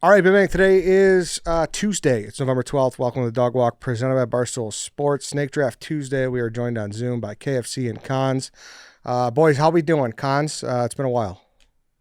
All right, Big Bang, today is Tuesday. It's November 12th. Welcome to the Dog Walk, presented by Barstool Sports. Snake Draft Tuesday. We are joined on Zoom by KFC and Cons. Boys, how we doing? Cons, it's been a while.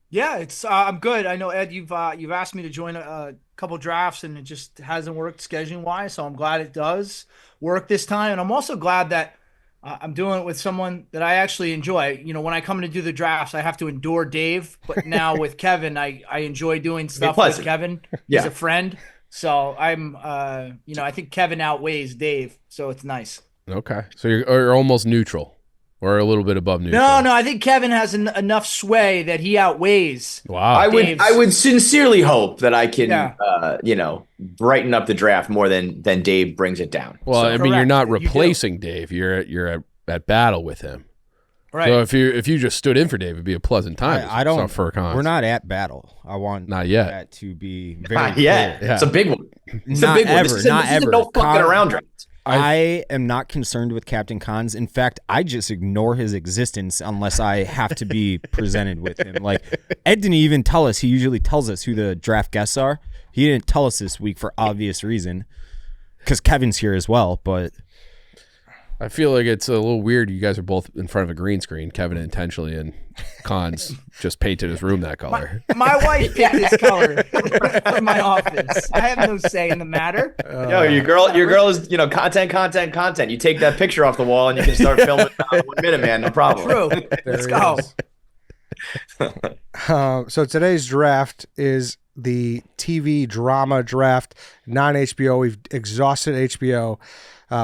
Yeah, it's I'm good. I know Ed, you've asked me to join a couple drafts, and it just hasn't worked scheduling wise. So I'm glad it does work this time, and I'm also glad that I'm doing it with someone that I actually enjoy. You know, when I come to do the drafts, I have to endure Dave, but now with Kevin, I enjoy doing stuff with Kevin. He's a friend, so I'm I think Kevin outweighs Dave, so it's nice. Okay, so you're almost neutral. Or a little bit above neutral. No, I think Kevin has enough sway that he outweighs. Wow. I would sincerely hope that I can, brighten up the draft more than Dave brings it down. Well, So- I mean, you're not You replacing Dave. You're at battle with him. Right. So if you just stood in for Dave, it'd be a pleasant time. I don't. For a Cons. We're not at battle. I want Not yet. that to be very Not yet. clear. Yeah. It's a big one. It's Not a big one. ever, This is a no fucking Con- around draft. I am not concerned with Captain Cons. In fact, I just ignore his existence unless I have to be presented with him. Like, Ed didn't even tell us. He usually tells us who the draft guests are. He didn't tell us this week for obvious reason, because Kevin's here as well. But I feel like it's a little weird. You guys are both in front of a green screen. Kevin intentionally, and Cons just painted his room that color. My wife picked this color for my office. I have no say in the matter. Yo, your girl is, content. You take that picture off the wall and you can start filming 1 minute, man. No problem. True. Let's go. So today's draft is the TV drama draft, non-HBO. We've exhausted HBO.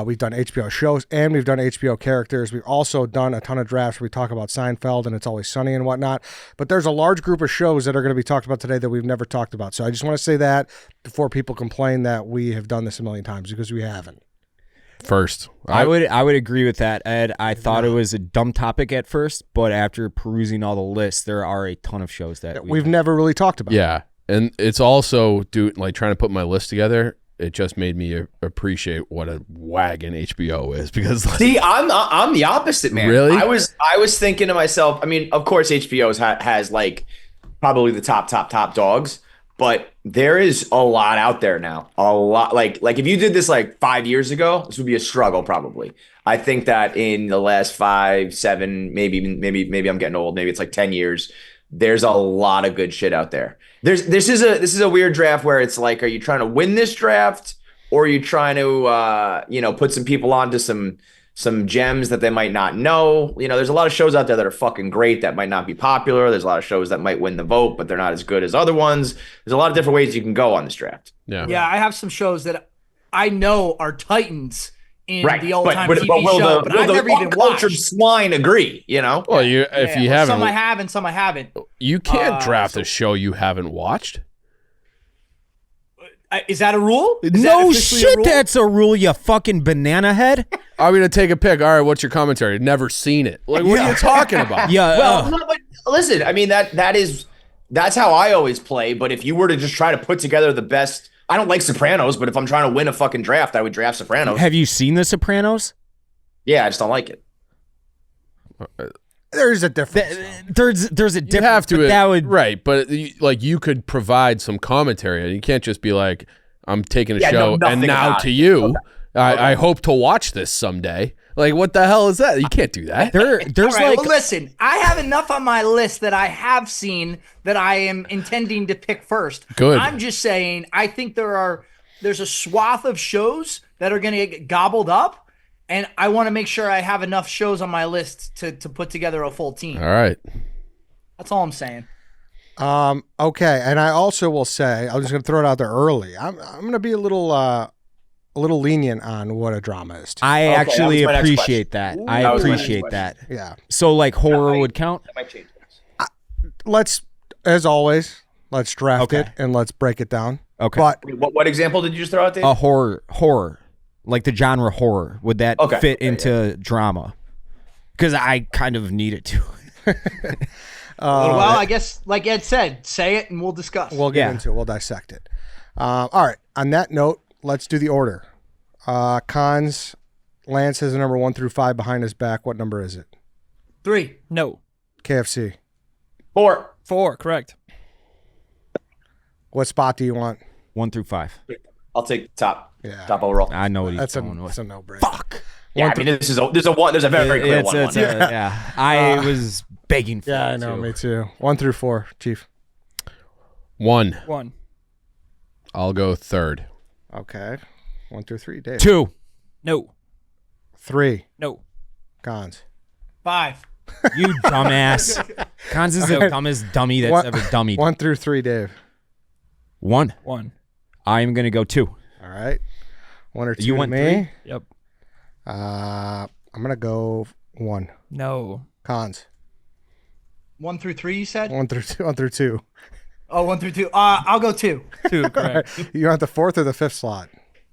We've done HBO shows and we've done HBO characters. We've also done a ton of drafts where we talk about Seinfeld and It's Always Sunny and whatnot. But there's a large group of shows that are going to be talked about today that we've never talked about. So I just want to say that before people complain that we have done this a million times, because we haven't. First, I would agree with that, Ed. I thought it was a dumb topic at first, but after perusing all the lists, there are a ton of shows that we've never really talked about. Yeah, and it's also trying to put my list together. It just made me appreciate what a wagon HBO is, because See, I'm the opposite, man. Really? I was thinking to myself. I mean, of course, HBO has like probably the top dogs, but there is a lot out there now. A lot, like if you did this like 5 years ago, this would be a struggle probably. I think that in the last 5, 7, maybe I'm getting old. Maybe it's like 10 years. There's a lot of good shit out there. This is a weird draft where it's like, are you trying to win this draft, or are you trying to put some people onto some gems that they might not know? There's a lot of shows out there that are fucking great that might not be popular. There's a lot of shows that might win the vote, but they're not as good as other ones. There's a lot of different ways you can go on this draft. yeah, Yeah, I have some shows that I know are titans in Right, the old-time but TV will show, the, but will I've the never even uncultured watched. swine agree? Well, if Yeah, you haven't, some I have and some I haven't. you can't draft a show you haven't watched. Is that a rule? Is that No officially a shit, rule? that's a rule, you fucking banana head. I'm gonna take a pick. All right, what's your commentary? Never seen it. Like, what are you talking about? Yeah. Well, no, but listen, I mean that's how I always play. But if you were to just try to put together the best, I don't like Sopranos, but if I'm trying to win a fucking draft, I would draft Sopranos. Have you seen The Sopranos? Yeah, I just don't like it. There's a difference. There's a difference. You have to, but that would right? But you could provide some commentary, and you can't just be like, "I'm taking a Yeah, show, no, and nothing now about to it. you, I hope to watch this someday." Like, what the hell is that? You can't do that. there's All right, like well, listen, I have enough on my list that I have seen that I am intending to pick first. Good. I'm just saying, I think there's a swath of shows that are going to get gobbled up, and I want to make sure I have enough shows on my list to put together a full team. All right. That's all I'm saying. Okay, and I also will say, I'm just going to throw it out there early. I'm going to be a little lenient on what a drama is. I that actually was my next appreciate question. that. I That was my next appreciate question. that. Yeah. So like horror would count. That might change. Let's, as always, let's draft Okay. it and let's break it down. Okay. But Wait, what example did you just throw out there? A horror, like the genre horror. Would that Okay. fit into drama? Because I kind of need it to. Well, I guess, like Ed said, say it and we'll discuss. we'll get Yeah. into it. We'll dissect it. All right. On that note, let's do the order. Cons, Lance has a number 1 through 5 behind his back. What number is it? 3. No. KFC. 4. 4, correct. What spot do you want? 1 through 5. I'll take top Yeah. overall. I know what he's That's going with. a no-brainer. Fuck. Yeah, I mean, there's a very clear one. Yeah. I was begging for Yeah, it, I know. too. Me too. 1 through 4, Chief. 1. 1. I'll go third. Okay. 1 through 3, Dave. 2. No. 3, No. Cons. 5. You dumbass. Cons is the dumbest dummy that's ever dummied. 1 through 3, Dave. 1. 1. I'm going to go 2. All right. 1 or 2 You to went me. 3? Yep. I'm going to go 1. No. Cons. 1 through 3, you said? 1 through 2. 1 through 2. Oh, 1 through 2. I'll go 2. 2, correct. You want the 4th or the 5th slot?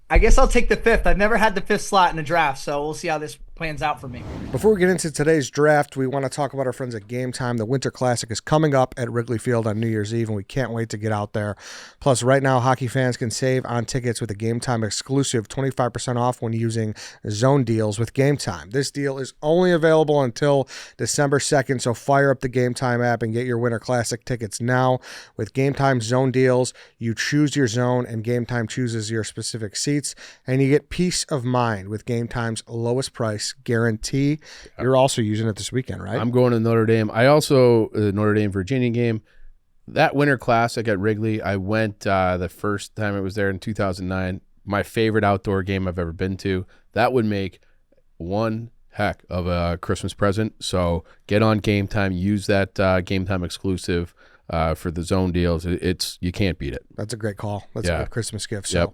I guess I'll take the 5th. I've never had the 5th slot in a draft, so we'll see how this plans out for me. Before we get into today's draft, we want to talk about our friends at Game Time. The Winter Classic is coming up at Wrigley Field on New Year's Eve, and we can't wait to get out there. Plus, right now, hockey fans can save on tickets with a Game Time exclusive 25% off when using Zone Deals with Game Time. This deal is only available until December 2nd, so fire up the Game Time app and get your Winter Classic tickets now. With Game Time Zone Deals, you choose your zone, and Game Time chooses your specific seats, and you get peace of mind with Game Time's lowest price guarantee. You're also using it this weekend, right? I'm going to Notre Dame. I also, the Notre Dame Virginia game, that Winter Classic at Wrigley, I went the first time it was there in 2009. My favorite outdoor game I've ever been to. That would make one heck of a Christmas present. So get on Game Time. Use that Game Time exclusive for the zone deals. You can't beat it. That's a great call. That's Yeah. a good Christmas gift. So,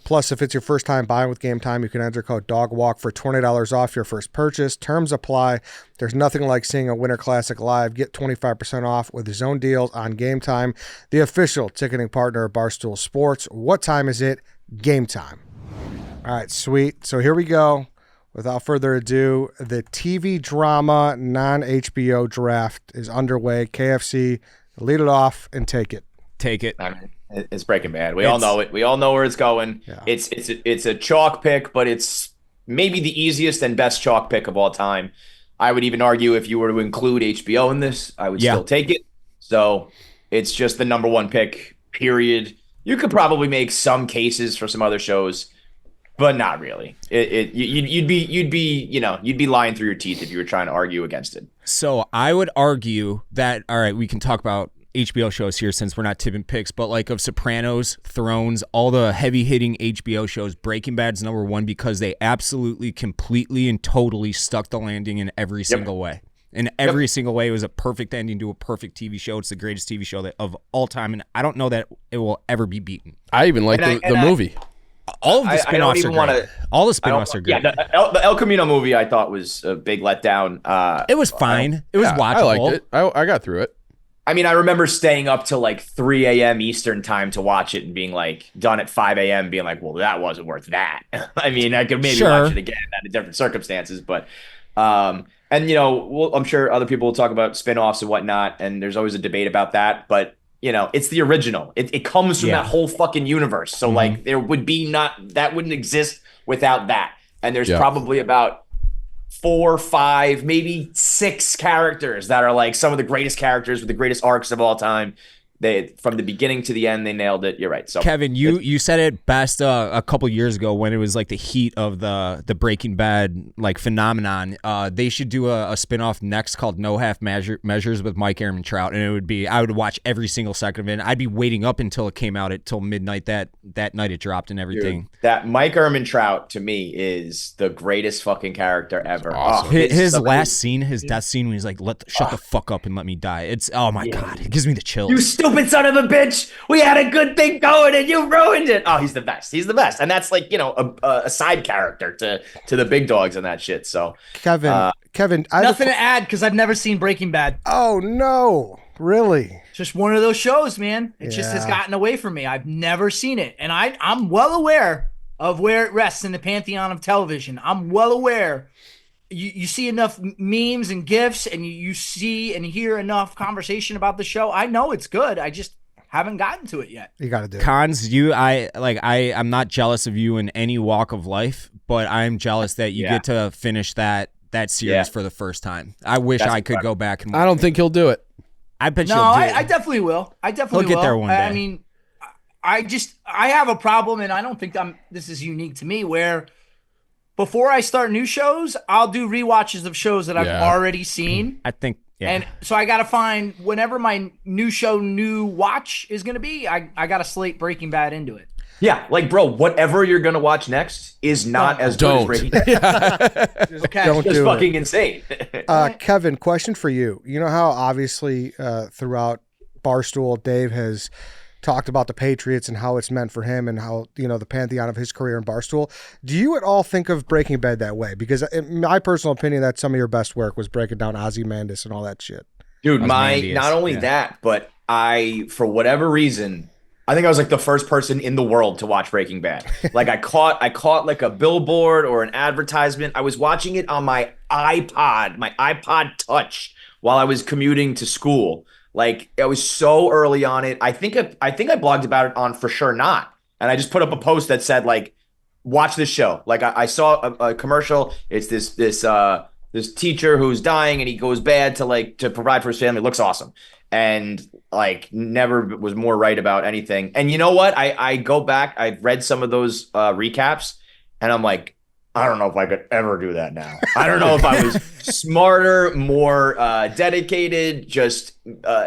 plus, if it's your first time buying with Game Time, you can enter code DOGWALK for $20 off your first purchase. Terms apply. There's nothing like seeing a Winter Classic live. Get 25% off with Zone Deals on Game Time, the official ticketing partner of Barstool Sports. What time is it? Game Time. All right, sweet. So here we go. Without further ado, the TV drama non-HBO draft is underway. KFC, lead it off and take it. Take it. I mean, it's Breaking Bad. We all know it. We all know where it's going. Yeah. It's a chalk pick, but it's maybe the easiest and best chalk pick of all time. I would even argue if you were to include HBO in this, I would still take it. So it's just the number one pick, period. You could probably make some cases for some other shows, but not really. You'd be lying through your teeth if you were trying to argue against it. So I would argue that, all right, we can talk about HBO shows here since we're not tipping picks, but like of Sopranos, Thrones, all the heavy-hitting HBO shows, Breaking Bad's number one because they absolutely, completely, and totally stuck the landing in every single way. In every single way, it was a perfect ending to a perfect TV show. It's the greatest TV show of all time, and I don't know that it will ever be beaten. I even like the movie. All of the spinoffs are great. All the spinoffs are great. Yeah, the El Camino movie I thought was a big letdown. It was fine. It was watchable. I liked it. I got through it. I mean, I remember staying up till like 3 a.m. Eastern time to watch it and being like done at 5 a.m. being like, well, that wasn't worth that. I mean, I could maybe watch it again under different circumstances, but and I'm sure other people will talk about spinoffs and whatnot, and there's always a debate about that, but it's the original. It comes from that whole fucking universe. So like there would be that wouldn't exist without that. And there's probably about 4, 5, maybe 6 characters that are like some of the greatest characters with the greatest arcs of all time. They from the beginning to the end, they nailed it. You're right. So Kevin, you said it best a couple years ago when it was like the heat of the Breaking Bad like phenomenon. They should do a spinoff next called No Half Measures with Mike Ehrmantraut, and I would watch every single second of it. And I'd be waiting up until it came out till midnight that night it dropped and everything. Dude, that Mike Ehrmantraut to me is the greatest fucking character ever. Awesome. His last scene, his death scene, when he's like, shut the fuck up and let me die. It's God, it gives me the chills. You stupid son of a bitch! We had a good thing going and you ruined it. Oh, he's the best. He's the best, and that's like a side character to the big dogs and that shit. So Kevin, Nothing to add because I've never seen Breaking Bad. Oh no, really? It's just one of those shows, man. It just has gotten away from me. I've never seen it, and I'm well aware of where it rests in the pantheon of television. I'm well aware. You see enough memes and GIFs, and you see and hear enough conversation about the show. I know it's good. I just haven't gotten to it yet. You got to do it. Cons, I'm not jealous of you in any walk of life, but I'm jealous that you get to finish that series for the first time. I wish I could go back and I don't think he'll do it. I bet No, you'll do it. I definitely will. I definitely He'll will. get there one day. I mean, I have a problem, and I don't think this is unique to me, where before I start new shows, I'll do rewatches of shows that I've already seen. I think, yeah. And so I got to find whenever my new watch is going to be, I got to slate Breaking Bad into it. Yeah, like, bro, whatever you're going to watch next is not as good as Breaking Bad. Okay. Don't Just do fucking insane. Kevin, question for you. You know how obviously throughout Barstool, Dave has talked about the Patriots and how it's meant for him and how, the pantheon of his career in Barstool. Do you at all think of Breaking Bad that way? Because in my personal opinion, that's some of your best work was breaking down Ozymandias and all that shit. Dude, not only that, but for whatever reason, I think I was like the first person in the world to watch Breaking Bad. Like I caught like a billboard or an advertisement. I was watching it on my iPod Touch while I was commuting to school. Like I was so early on it. I think I blogged about it on For Sure Not. And I just put up a post that said like, watch this show. Like I saw a commercial. It's this teacher who's dying and he goes bad to provide for his family. It looks awesome. And like never was more right about anything. And you know what? I go back, I've read some of those recaps and I'm like, I don't know if I could ever do that now. I don't know if I was smarter, more dedicated, just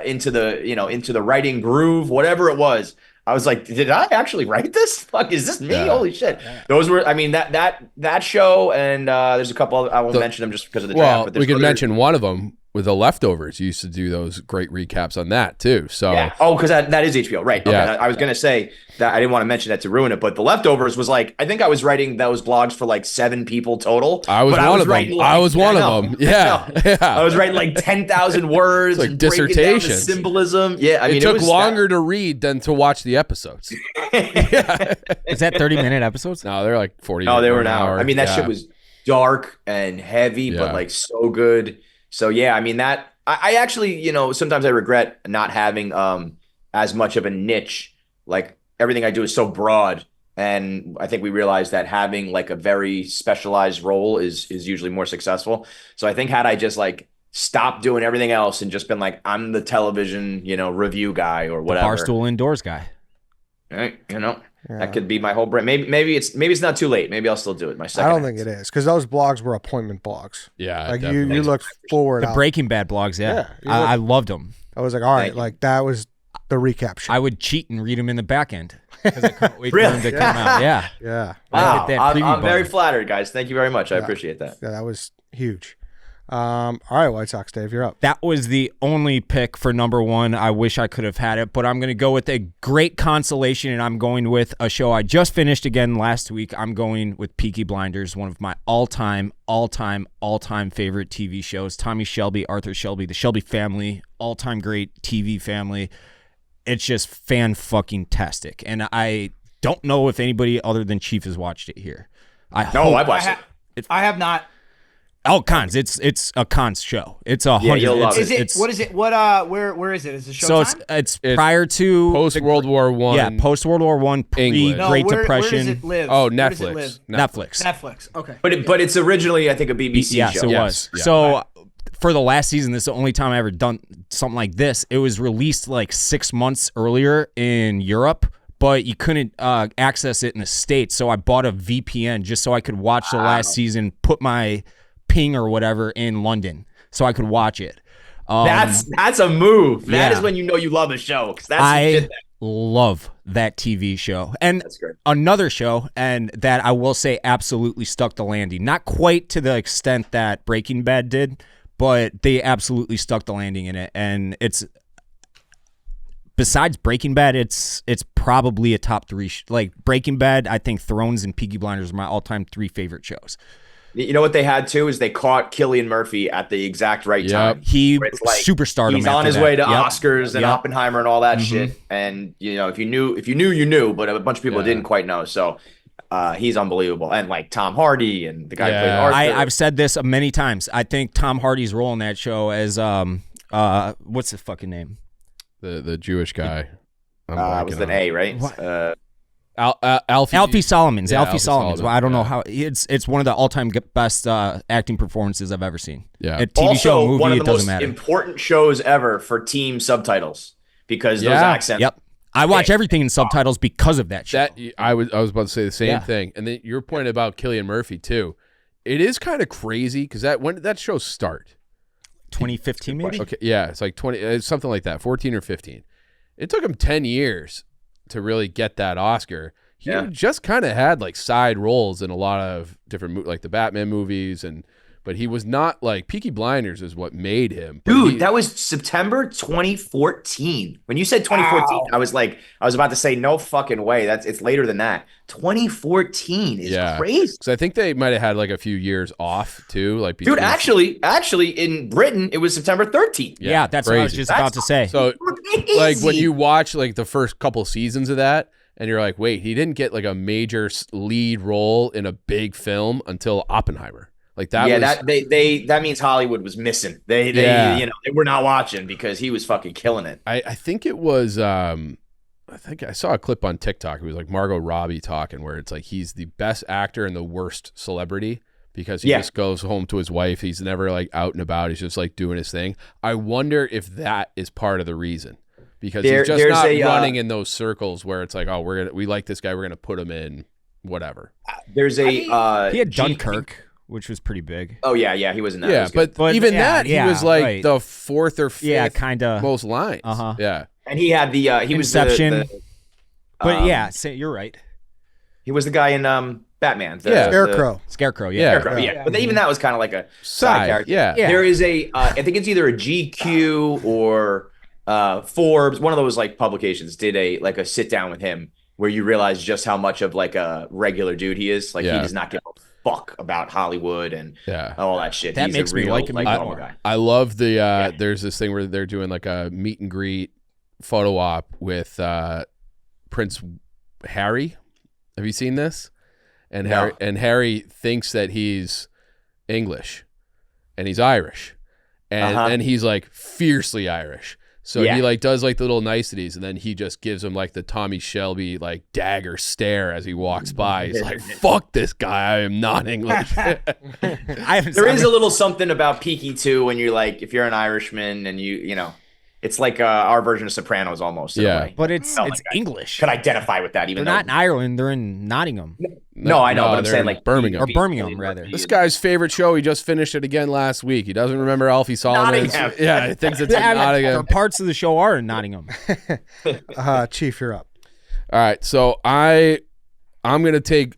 into the writing groove, whatever it was. I was like, did I actually write this? Fuck, is this me? Yeah. Holy shit. Yeah. Those were, I mean, that show, and there's a couple other, I won't mention them just because of the draft. But we could mention one of them with The Leftovers. You used to do those great recaps on that too. So yeah. Oh, because that is HBO, right? Okay. Yeah. I was gonna say that I didn't want to mention that to ruin it, but The Leftovers was like, I think I was writing those blogs for like 7 people total. I was one of them. I was one of them. Yeah. I was writing like 10,000 words, like and dissertations, symbolism. Yeah, I mean, it took longer to read than to watch the episodes. Yeah. Is that 30-minute episodes? No, they're like 40. No, they were an hour. I mean, that shit was dark and heavy, but like so good. So yeah, I mean that. I actually, sometimes I regret not having as much of a niche. Like everything I do is so broad, and I think we realized that having like a very specialized role is usually more successful. So I think had I just like stopped doing everything else and just been like, I'm the television, review guy or whatever. The Barstool indoors guy. Right, that could be my whole brain. Maybe it's not too late. Maybe I'll still do it. My second. I don't think it is because those blogs were appointment blogs. Yeah, like you look forward. The Breaking Bad blogs, I loved them. I was like, all right, like that was the recap show. I would cheat and read them in the back end because I couldn't wait for them to come out. Yeah, yeah. Wow, I'm very flattered, guys. Thank you very much. I appreciate that. Yeah, that was huge. All right, White Sox Dave, you're up. That was the only pick for number 1. I wish I could have had it, but I'm going to go with a great consolation, and I'm going with a show I just finished again last week. I'm going with Peaky Blinders, one of my all-time favorite TV shows. Tommy Shelby, Arthur Shelby, the Shelby family, all-time great TV family. It's just fan-fucking-tastic, and I don't know if anybody other than Chief has watched it here. I've watched it. I have not. Oh, cons. It's a cons show. It's 100. You'll love it. What is it? Where is it? Is it so Showtime? it's prior to post World War I. Yeah, post World War I, pre Great Depression. Where does it live? Oh, Where does it live? Netflix. Okay. But it's originally I think a BBC show. Yes, it was. Yeah. So for the last season, this is the only time I ever done something like this. It was released like 6 months earlier in Europe, but you couldn't access it in the States. So I bought a VPN just so I could watch the last season. Put my ping or whatever in London so I could watch it. That's a move. That is when you know you love a show. I love that TV show. And that's great. Another show, and that I will say absolutely stuck the landing. Not quite to the extent that Breaking Bad did, but they absolutely stuck the landing in it. And it's besides Breaking Bad, it's probably a top 3. Like Breaking Bad, I think Thrones and Peaky Blinders are my all-time 3 favorite shows. You know what they had too is they caught Cillian Murphy at the exact right time. He superstardom. He's on his way to Oscars and Oppenheimer and all that shit. And if you knew, you knew. But a bunch of people didn't quite know. So he's unbelievable. And like Tom Hardy and the guy who played Arthur. I've said this many times. I think Tom Hardy's role in that show as what's his fucking name? The Jewish guy. It was an A, right? Alfie Solomons. Yeah, Alfie Solomons. Well, I don't know yeah. how it's one of the all-time best acting performances I've ever seen. Yeah. A TV also, show, movie, one of it the doesn't most matter. important shows ever for team subtitles because those accents. Yep. I watch everything in subtitles because of that show. That I was about to say the same thing. And then your point about Cillian Murphy too. It is kind of crazy because when did that show start? 2015 maybe? Okay, yeah, it's like 20, something like that, 14 or 15. It took him 10 years to really get that Oscar. He just kind of had like side roles in a lot of different, like the Batman movies, but he was not like Peaky Blinders is what made him. Dude, that was September 2014. When you said 2014, I was about to say no fucking way. It's later than that. 2014 is crazy. So I think they might have had like a few years off too. Like, dude, actually, in Britain, it was September 13th. Yeah, that's crazy. What I was just about to say. So, like when you watch like the first couple seasons of that, and you're like, wait, he didn't get like a major lead role in a big film until Oppenheimer. Like that. Yeah, that means Hollywood was missing. They were not watching because he was fucking killing it. I think it was. I think I saw a clip on TikTok. It was like Margot Robbie talking, where it's like he's the best actor and the worst celebrity because he just goes home to his wife. He's never like out and about. He's just like doing his thing. I wonder if that is part of the reason. Because he's just not running in those circles where it's like, oh, we like this guy, we're gonna put him in whatever. There's he had Dunkirk, which was pretty big. Oh yeah, he was in that. Yeah, but even that, he was like the fourth or fifth, kind of most lines. Yeah, and he had the he Inception. was the but you're right. He was the guy in Batman. Scarecrow. Yeah. But even that was kind of like a side character. Yeah. There is I think it's either a GQ or Forbes, one of those like publications, did a sit down with him where you realize just how much of like a regular dude he is. Like he does not give a fuck about Hollywood and all that shit. That He's makes a real, me like him normal guy. I love the there's this thing where they're doing like a meet and greet photo op with Prince Harry. Have you seen this? And Harry thinks that he's English and he's Irish. And he's like fiercely Irish. So he like does like the little niceties, and then he just gives him like the Tommy Shelby like dagger stare as he walks by. He's like, "Fuck this guy! I am not English." There is a little something about Peaky too when you're like, if you're an Irishman and you know, it's like our version of Sopranos almost. In a way. But it's English. Could identify with that, even they're not in Ireland. They're in Nottingham. No, I know, but I'm saying like Birmingham. Or Birmingham, rather. This guy's favorite show. He just finished it again last week. He doesn't remember Alfie Solomon's. Yeah, he thinks it's in Nottingham. Parts of the show are in Nottingham. Chief, you're up. All right, so I'm gonna take.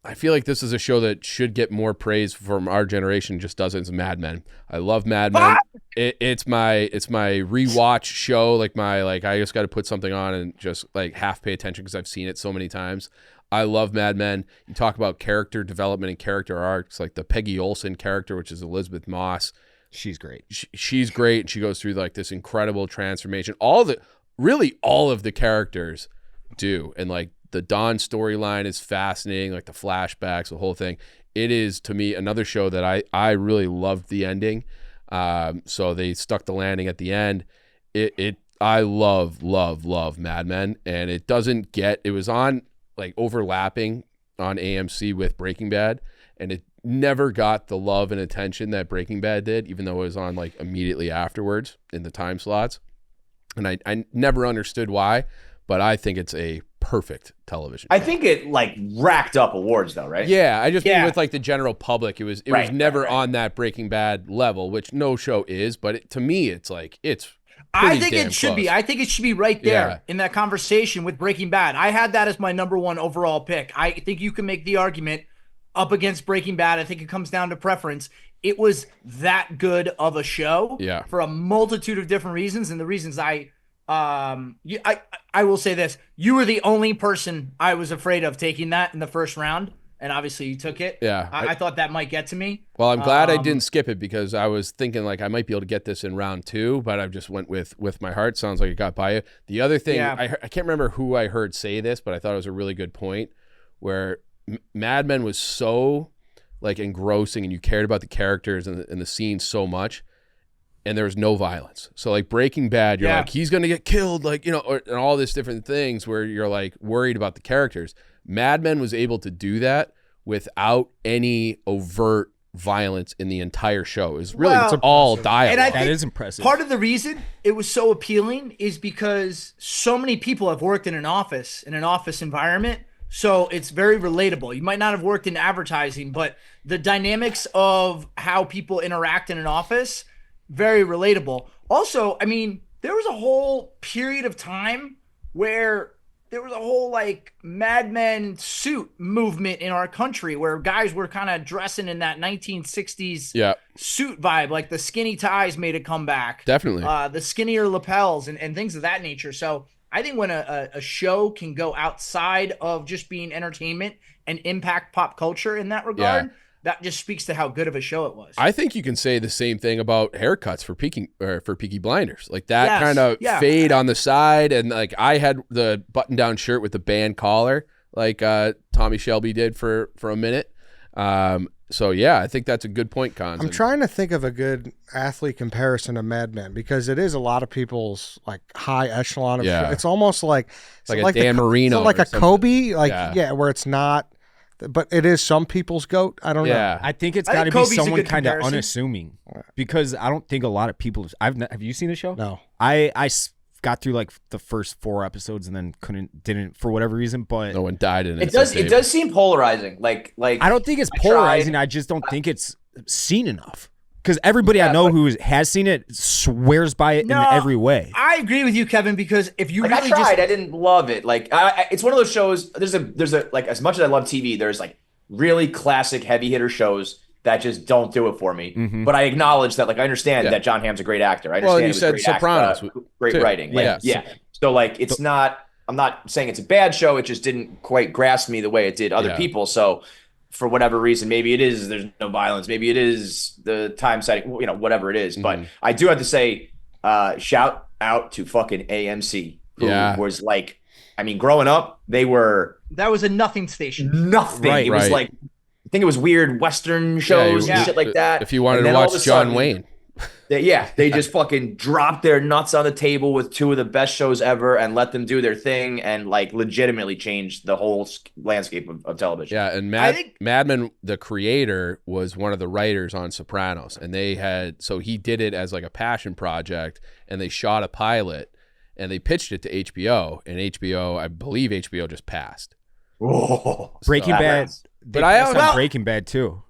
I feel like this is a show that should get more praise from our generation. Just doesn't. It's Mad Men. I love Mad Men. It's my rewatch show. Like I just got to put something on and just like half pay attention because I've seen it so many times. I love Mad Men. You talk about character development and character arcs, like the Peggy Olson character, which is Elizabeth Moss. She's great. She's great, and she goes through like this incredible transformation. All of the characters do, and like the Dawn storyline is fascinating, like the flashbacks, the whole thing. It is, to me, another show that I really loved the ending. So they stuck the landing at the end. I love Mad Men, and it was on like overlapping on AMC with Breaking Bad, and it never got the love and attention that Breaking Bad did, even though it was on like immediately afterwards in the time slots. And I never understood why, but I think it's a perfect television show. I think it like racked up awards though, right? Yeah, I just mean with like the general public, it was never on that Breaking Bad level, which no show is, but to me it's like I think it should be. I think it should be right there in that conversation with Breaking Bad. I had that as my number one overall pick. I think you can make the argument up against Breaking Bad. I think it comes down to preference. It was that good of a show for a multitude of different reasons, and the reasons I will say this: you were the only person I was afraid of taking that in the first round. And obviously you took it. Yeah. I thought that might get to me. Well, I'm glad I didn't skip it because I was thinking like I might be able to get this in round 2, but I just went with my heart. Sounds like it got by you. The other thing, I can't remember who I heard say this, but I thought it was a really good point where Mad Men was so like engrossing and you cared about the characters and the scenes so much, and there was no violence. So like Breaking Bad, you're like, he's going to get killed, like, you know, and all these different things where you're like worried about the characters. Mad Men was able to do that without any overt violence in the entire show. It's really Well, all dialogue. And I That think is impressive. part of the reason it was so appealing is because so many people have worked in an office environment. So it's very relatable. You might not have worked in advertising, but the dynamics of how people interact in an office, very relatable. Also, I mean, there was a whole period of time where there was a whole like Mad Men suit movement in our country where guys were kind of dressing in that 1960s suit vibe. Like the skinny ties made a comeback. Definitely. The skinnier lapels and things of that nature. So I think when a show can go outside of just being entertainment and impact pop culture in that regard, that just speaks to how good of a show it was. I think you can say the same thing about haircuts for Peaky Blinders. Like that kind of fade on the side, and like I had the button-down shirt with the band collar, like Tommy Shelby did for a minute. So yeah, I think that's a good point, Cons. I'm trying to think of a good athlete comparison to Mad Men because it is a lot of people's like high echelon of shit. It's almost like a Dan Marino, like a something. Kobe, where it's not. But it is some people's GOAT. I don't know. I think it's got to be someone kind of unassuming because I don't think a lot of people. Have you seen the show? No. I got through like the first 4 episodes and then didn't for whatever reason. But no one died in it. It does seem polarizing. Like I don't think it's polarizing. I just don't think it's seen enough. Because everybody I know who has seen it swears by it in every way. I agree with you, Kevin, because if you like, really I tried, I didn't love it. Like, it's one of those shows. There's a like as much as I love TV, there's like really classic heavy hitter shows that just don't do it for me. Mm-hmm. But I acknowledge that, like, I understand that John Hamm's a great actor. I understand you said great Sopranos, great writing. Like, So like, it's not. I'm not saying it's a bad show. It just didn't quite grasp me the way it did other people. So. For whatever reason, maybe it is there's no violence. Maybe it is the time setting, whatever it is. But I do have to say, shout out to fucking AMC, who was like, I mean, growing up, they were. That was a nothing station. Nothing. Right, it was like, I think it was weird Western shows and shit like that. If you wanted to watch John Wayne. They just fucking dropped their nuts on the table with 2 of the best shows ever and let them do their thing and like legitimately changed the whole landscape of television. Yeah, and Mad Men, the creator, was one of the writers on Sopranos, and so he did it as like a passion project, and they shot a pilot, and they pitched it to HBO, and I believe HBO just passed. Oh, Breaking Bad, but I Breaking Bad too.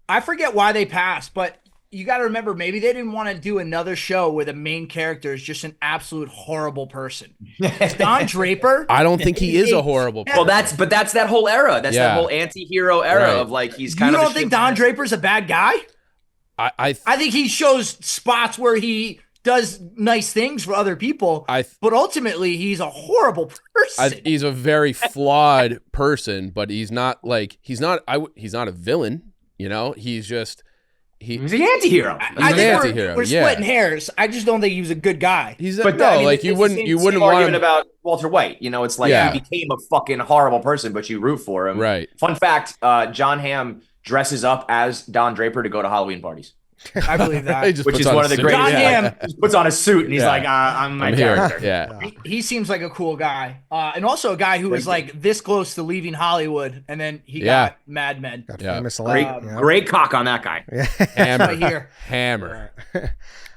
I forget why they passed, but. You got to remember, maybe they didn't want to do another show where the main character is just an absolute horrible person. Don Draper. I don't think he is a horrible person. Well, that's that whole era. That's that whole anti-hero era of like he's kind of. You don't think Don Draper's a bad guy? I think he shows spots where he does nice things for other people, but ultimately he's a horrible person. He's a very flawed person, but he's not a villain. He's just. He's the anti-hero. I think we're splitting hairs. I just don't think he was a good guy. You wouldn't want him about Walter White. It's like he became a fucking horrible person, but you root for him. Right. Fun fact: John Hamm dresses up as Don Draper to go to Halloween parties. I believe that. Which is one of the greatest. John Hamm just puts on a suit and he's like, I'm my character. Yeah. He seems like a cool guy. And also a guy who was like this close to leaving Hollywood, and then he got Mad Men. Great cock on that guy. Hammer.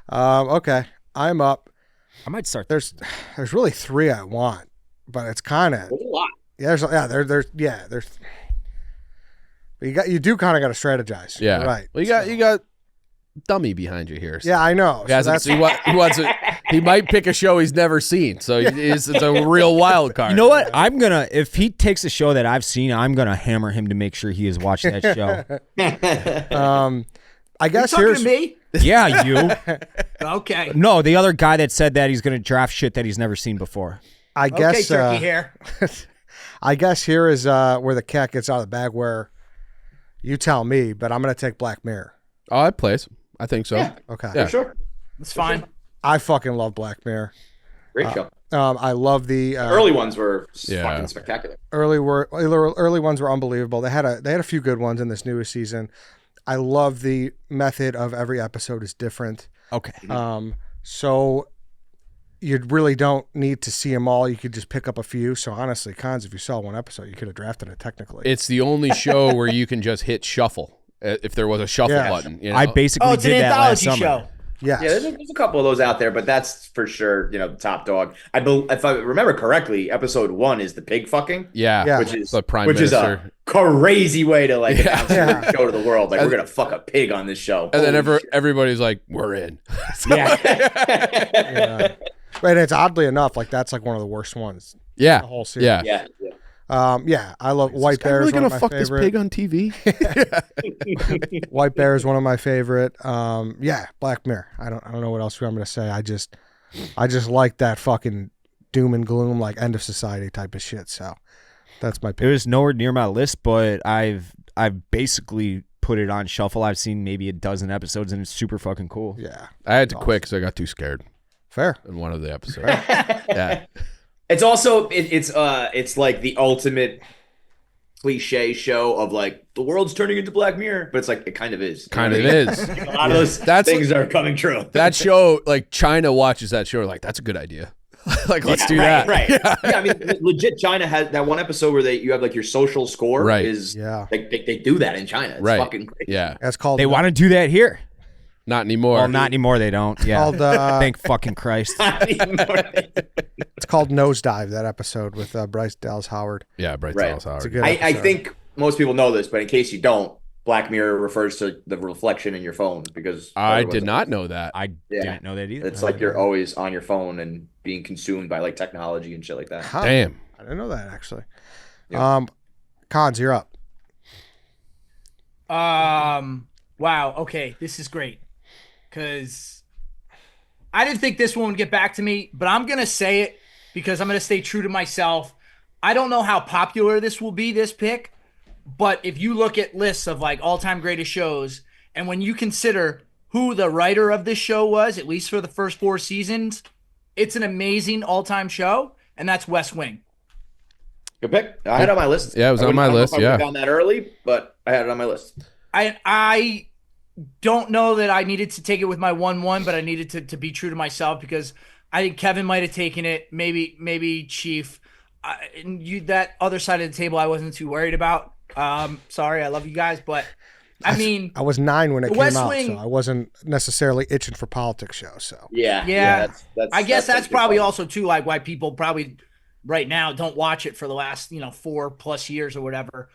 Okay. I'm up. I might start. There's really 3 I want, but it's kind of. There's a lot. There's. But you do kind of got to strategize. Yeah. Right. Well, you got dummy behind you here. So. Yeah, I know. He might pick a show he's never seen. So it's a real wild card. You know what? If he takes a show that I've seen, I'm gonna hammer him to make sure he has watched that show. I guess You're talking to me? Yeah, you. Okay. No, the other guy that said that he's gonna draft shit that he's never seen before. I guess. Turkey hair. I guess here is where the cat gets out of the bag. Where you tell me, but I'm gonna take Black Mirror. Oh, it plays. I think so. Yeah. Okay. Yeah, for sure. That's fine. I fucking love Black Mirror. Great show. I love the early ones were fucking spectacular. Early ones were unbelievable. They had a few good ones in this newest season. I love the method of every episode is different. Okay. So you really don't need to see them all. You could just pick up a few. So honestly, Cons, if you saw one episode, you could have drafted it technically. It's the only show where you can just hit shuffle. if there was a shuffle Yeah. button. You know? I basically it's an did that last anthology summer. show. Yes. Yeah, there's a couple of those out there, but that's for sure, the top dog. If I remember correctly, episode 1 is the pig fucking, yeah, which is the prime which minister. is a crazy way to like announce Yeah. your show to the world. Like, we're gonna fuck a pig on this show. And then Holy shit. everybody's like, "We're in." Yeah. Yeah. And it's oddly enough, like that's like one of the worst ones. Yeah, The whole series. yeah. Yeah. Yeah, I love White Bear. Really Is one gonna of my fuck this favorite. pig on TV? White Bear is one of my favorite. Yeah, Black Mirror. I don't know what else I'm gonna say. I just like that fucking doom and gloom, like end of society type of shit. So that's my It pick. was nowhere near my list, but I've basically put it on shuffle. I've seen maybe a dozen episodes, and it's super fucking cool. Yeah, I had to quit because I got too scared fair. in one of the episodes. Yeah, It's also it's like the ultimate cliche show of like the world's turning into Black Mirror, but it's like it kind of is. kind of is. A lot of those things are coming true. That show, like China watches that show, like that's a good idea. Like let's do that. Right. Yeah. Yeah, I mean, legit. China has that one episode where you have like your social score. Right. Is Yeah. they do that in China. It's Right. fucking crazy. Yeah. That's called. They want to do that here. Not anymore. Well, not anymore. They don't. Yeah. Called, Thank fucking Christ. It's called Nosedive. That episode with Bryce Dallas Howard. Yeah, Bryce Right. Dallas Howard. It's a good I episode. think most people know this, but in case you don't, Black Mirror refers to the reflection in your phone because I did not know that. I Yeah. didn't know that either. It's like you're always on your phone and being consumed by like technology and shit like that. Huh. Damn. I didn't know that actually. Yeah. Cons, you're up. Wow. Okay, this is great because I didn't think this one would get back to me, but I'm gonna say it because I'm gonna stay true to myself. I don't know how popular this will be, this pick, but if you look at lists of like all-time greatest shows, and when you consider who the writer of this show was, at least for the first 4 seasons, it's an amazing all-time show, and that's West Wing. Good pick. I had it on my list. Yeah, it was on my I don't know list, if I would've yeah. Gone that early, but I had it on my list. I don't know that I needed to take it with my 1-1, but I needed to be true to myself because I think Kevin might have taken it. Maybe Chief. That other side of the table, I wasn't too worried about. Sorry, I love you guys, but I mean, I was 9 when it came West out, Wing- so I wasn't necessarily itching for politics shows. So Yeah. That's I guess that's a good probably call. also too like why people probably right now don't watch it for the last 4+ years or whatever.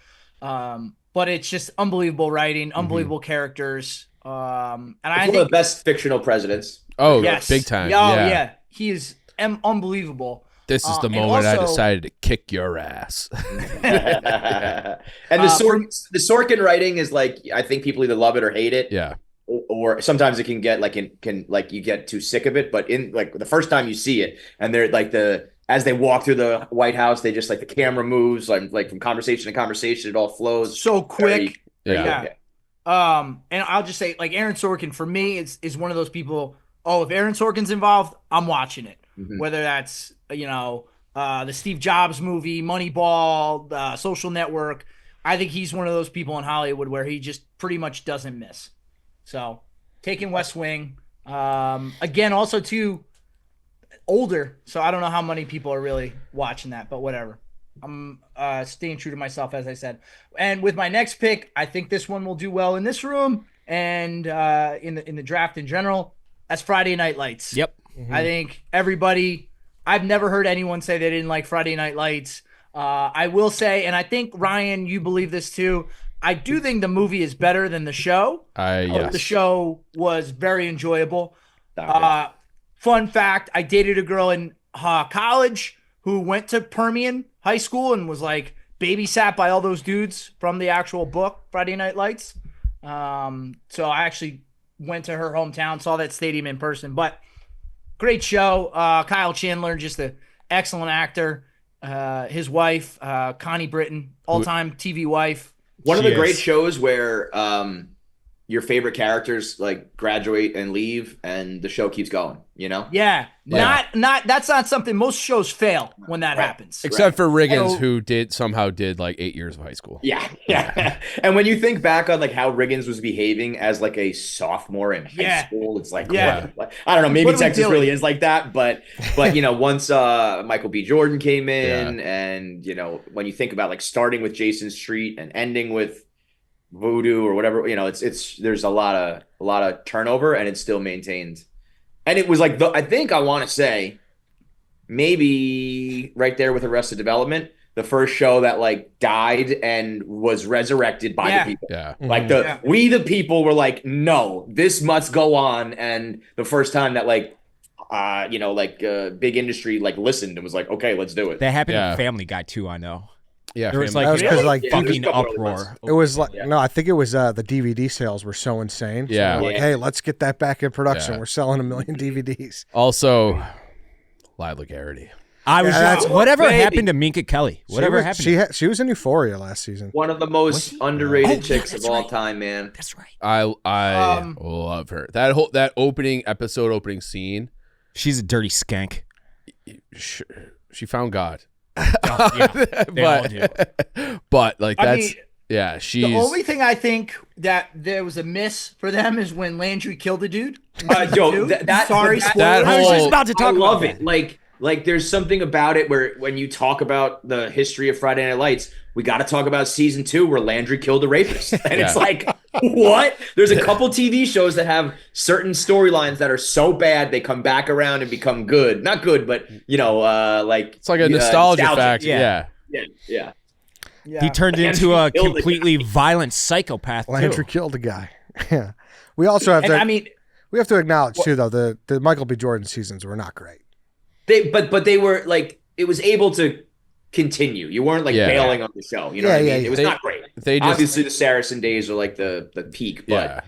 But it's just unbelievable writing, unbelievable characters. And I It's one think of the best fictional presidents. Oh, yes, big time. Oh yeah. yeah, he is unbelievable. This is the And moment I also- decided to kick your ass. And the Sorkin writing is like, I think people either love it or hate it. Yeah. Or sometimes it can get like you get too sick of it. But in like the first time you see it, and they're like as they walk through the White House, they just like the camera moves like from conversation to conversation, it all flows So quick. Yeah. Yeah. And I'll just say, like, Aaron Sorkin for me is one of those people. Oh, if Aaron Sorkin's involved, I'm watching it. Mhm. Whether that's the Steve Jobs movie, Moneyball, Social Network. I think he's one of those people in Hollywood where he just pretty much doesn't miss. So taking West Wing. Again, also too older, so I don't know how many people are really watching that, but whatever. I'm staying true to myself, as I said. And with my next pick, I think this one will do well in this room and in the draft in general. That's Friday Night Lights. Yep. I think everybody. I've never heard anyone say they didn't like Friday Night Lights. I will say, and I think Ryan, you believe this too. I do think the movie is better than the show. Yes. The show was very enjoyable. Okay. Fun fact, I dated a girl in college who went to Permian High School and was like babysat by all those dudes from the actual book, Friday Night Lights. So I actually went to her hometown, saw that stadium in person. But great show. Kyle Chandler, just an excellent actor. His wife, Connie Britton, all-time TV wife. One of the She great is. shows where your favorite characters like graduate and leave, and the show keeps going. Yeah. Yeah. Not that's not something most shows fail when that Right. happens. Except for Riggins, So- who somehow did like 8 years of high school. Yeah. And when you think back on like how Riggins was behaving as like a sophomore in high Yeah. school, it's like, Yeah. what? I don't know, maybe What are we Texas doing? really is like that, but once Michael B. Jordan came in, and when you think about like starting with Jason Street and ending with voodoo or whatever. It's there's a lot of turnover, and it's still maintained. And it was like I think I want to say maybe right there with Arrested Development, the first show that like died and was resurrected by the people. Yeah. Like we the people were like, no, this must go on. And the first time that like big industry like listened and was like, okay, let's do it. That happened in Family Guy too, I know. Yeah, there was Family- like, That was 'cause, like, fucking there's a couple uproar. It was like no, I think it was the DVD sales were so insane. So Yeah. they're like, hey, let's get that back in production. Yeah. We're selling 1 million DVDs. Also, Lila Garrity. I was that's- whatever baby. happened to Minka Kelly? Whatever happened? She was in Euphoria last season. One of the most underrated Oh, chicks that's of all right. time, man. That's right. I love her. That opening scene. She's a dirty skank. She found God. Oh, yeah, they all do. But like I that's mean, she's The only thing I think that there was a miss for them is when Landry killed a dude. Yo, Sorry, that spoiler. I was whole- just about to talk I about love that. it. Like there's something about it where when you talk about the history of Friday Night Lights, we got to talk about season 2 where Landry killed a rapist. And it's like, what? There's a couple TV shows that have certain storylines that are so bad they come back around and become good. Not good, but like it's like a nostalgia factor. Yeah. Yeah. Yeah. He turned into a completely violent psychopath Landry too. killed a guy. Yeah. We also have And to I mean, we have to acknowledge too though the Michael B. Jordan seasons were not great. But they were like, it was able to continue. You weren't like bailing on the show. You know what I mean? It was not great. They just Obviously the Saracen days are like the peak, but yeah.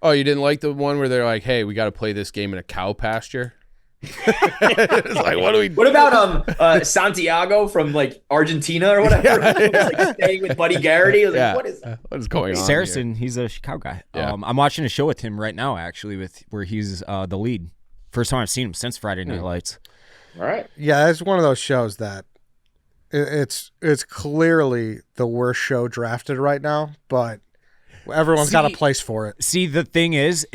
Oh, you didn't like the one where they're like, "Hey, we got to play this game in a cow pasture." It's like, what do we? what about Santiago from like Argentina or whatever? He was, like, staying with Buddy Garrity. I was like, what is that? What is going on? Saracen, he's a Chicago guy. Yeah. I'm watching a show with him right now, actually, where he's the lead. First time I've seen him since Friday Night Lights. All right. Yeah, it's one of those shows that it's clearly the worst show drafted right now, but everyone's got a place for it. See, the thing is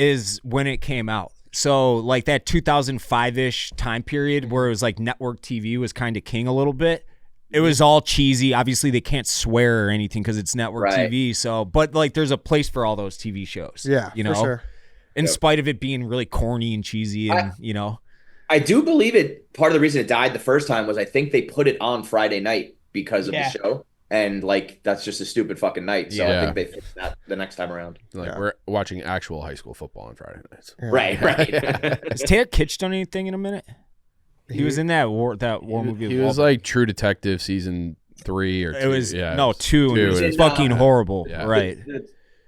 when it came out. So like that 2005-ish time period where it was like network TV was kind of king a little bit. It was all cheesy. Obviously, they can't swear or anything because it's network TV. So, but like, there's a place for all those TV shows. Yeah, you know, for sure. in spite of it being really corny and cheesy, and I do believe it. Part of the reason it died the first time was I think they put it on Friday night because of the show. And like, that's just a stupid fucking night. So I think they fixed that the next time around. Like we're watching actual high school football on Friday nights. Yeah. Right. Has Taylor Kitsch done anything in a minute? He was in that war movie. He with was Wahlberg. like True Detective season 3 or 2. It was 2. and it was It was- fucking horrible. Yeah. Right.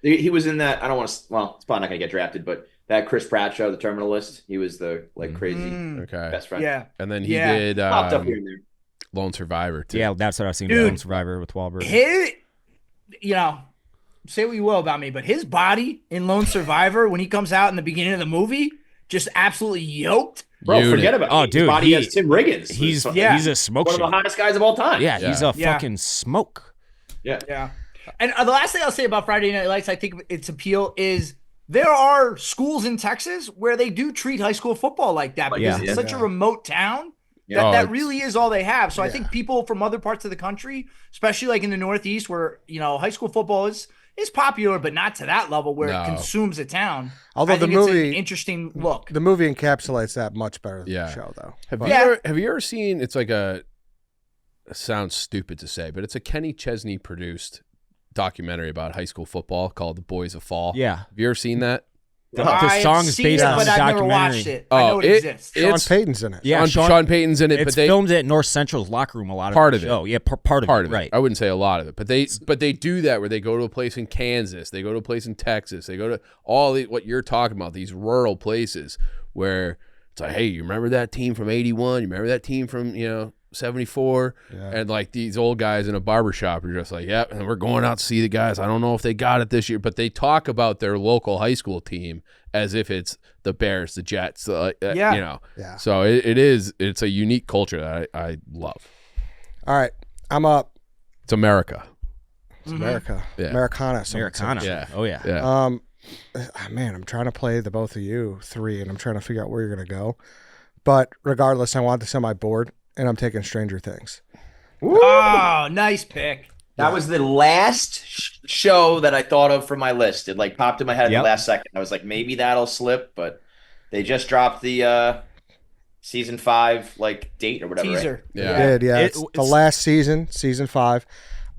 He was in that. I don't want to. Well, it's probably not going to get drafted, but that Chris Pratt show, The Terminal List. He was the like crazy Okay. best friend. yeah. And then he Yeah. did Popped up here and there. Lone Survivor too. Yeah, that's what I was seeing. Dude. Lone Survivor with Wahlberg. Say what you will about me, but his body in Lone Survivor when he comes out in the beginning of the movie, just absolutely yoked. Bro, Unit. forget about Oh, it. dude, His body has Tim Riggins. He's Yeah. a smoke one of the show. hottest guys of all time. Yeah, he's a Yeah. fucking smoke. Yeah. And the last thing I'll say about Friday Night Lights, I think its appeal is there are schools in Texas where they do treat high school football like that because Yeah. it's such a remote town Yeah. Oh, that it's- really is all they have. So I think people from other parts of the country, especially like in the Northeast where, high school football is popular, but not to that level where No. it consumes a town. Although I think the it's an movie- interesting look. The movie encapsulates that much better than Yeah. the show, though. Have But- you ever seen? It's like it sounds stupid to say, but it's a Kenny Chesney produced documentary about high school football called "The Boys of Fall." Yeah. Have you ever seen that? The I've song is seen based it, on but the I've never documentary. watched it. Oh, I know it exists. Sean Payton's in it. Yeah, Sean Payton's in it, It's but they filmed at North Central's locker room. A lot of Part the of it. show. Yeah, part of it. Right. I wouldn't say a lot of it, but they do that where they go to a place in Kansas, they go to a place in Texas, they go to all what you're talking about, these rural places where it's like, hey, you remember that team from '81? You remember that team from 74? And like these old guys in a barbershop are just like, yep, and we're going out to see the guys. I don't know if they got it this year, but they talk about their local high school team as if it's the Bears, the Jets, Yeah. So it's a unique culture that I love. All right, I'm up. It's America. It's America. Yeah. Americana. someone said. Americana. Yeah. Oh yeah. Yeah. Man, I'm trying to play the both of you three, and I'm trying to figure out where you're gonna go. But regardless, I want this on my board, and I'm taking Stranger Things. Oh, nice pick. That was the last show that I thought of from my list. It like popped in my head at Yep. the last second. I was like, maybe that'll slip, but they just dropped the season 5 like date or whatever. Right? Teaser. Yeah. Did, yeah. It's the it's- last season, season 5.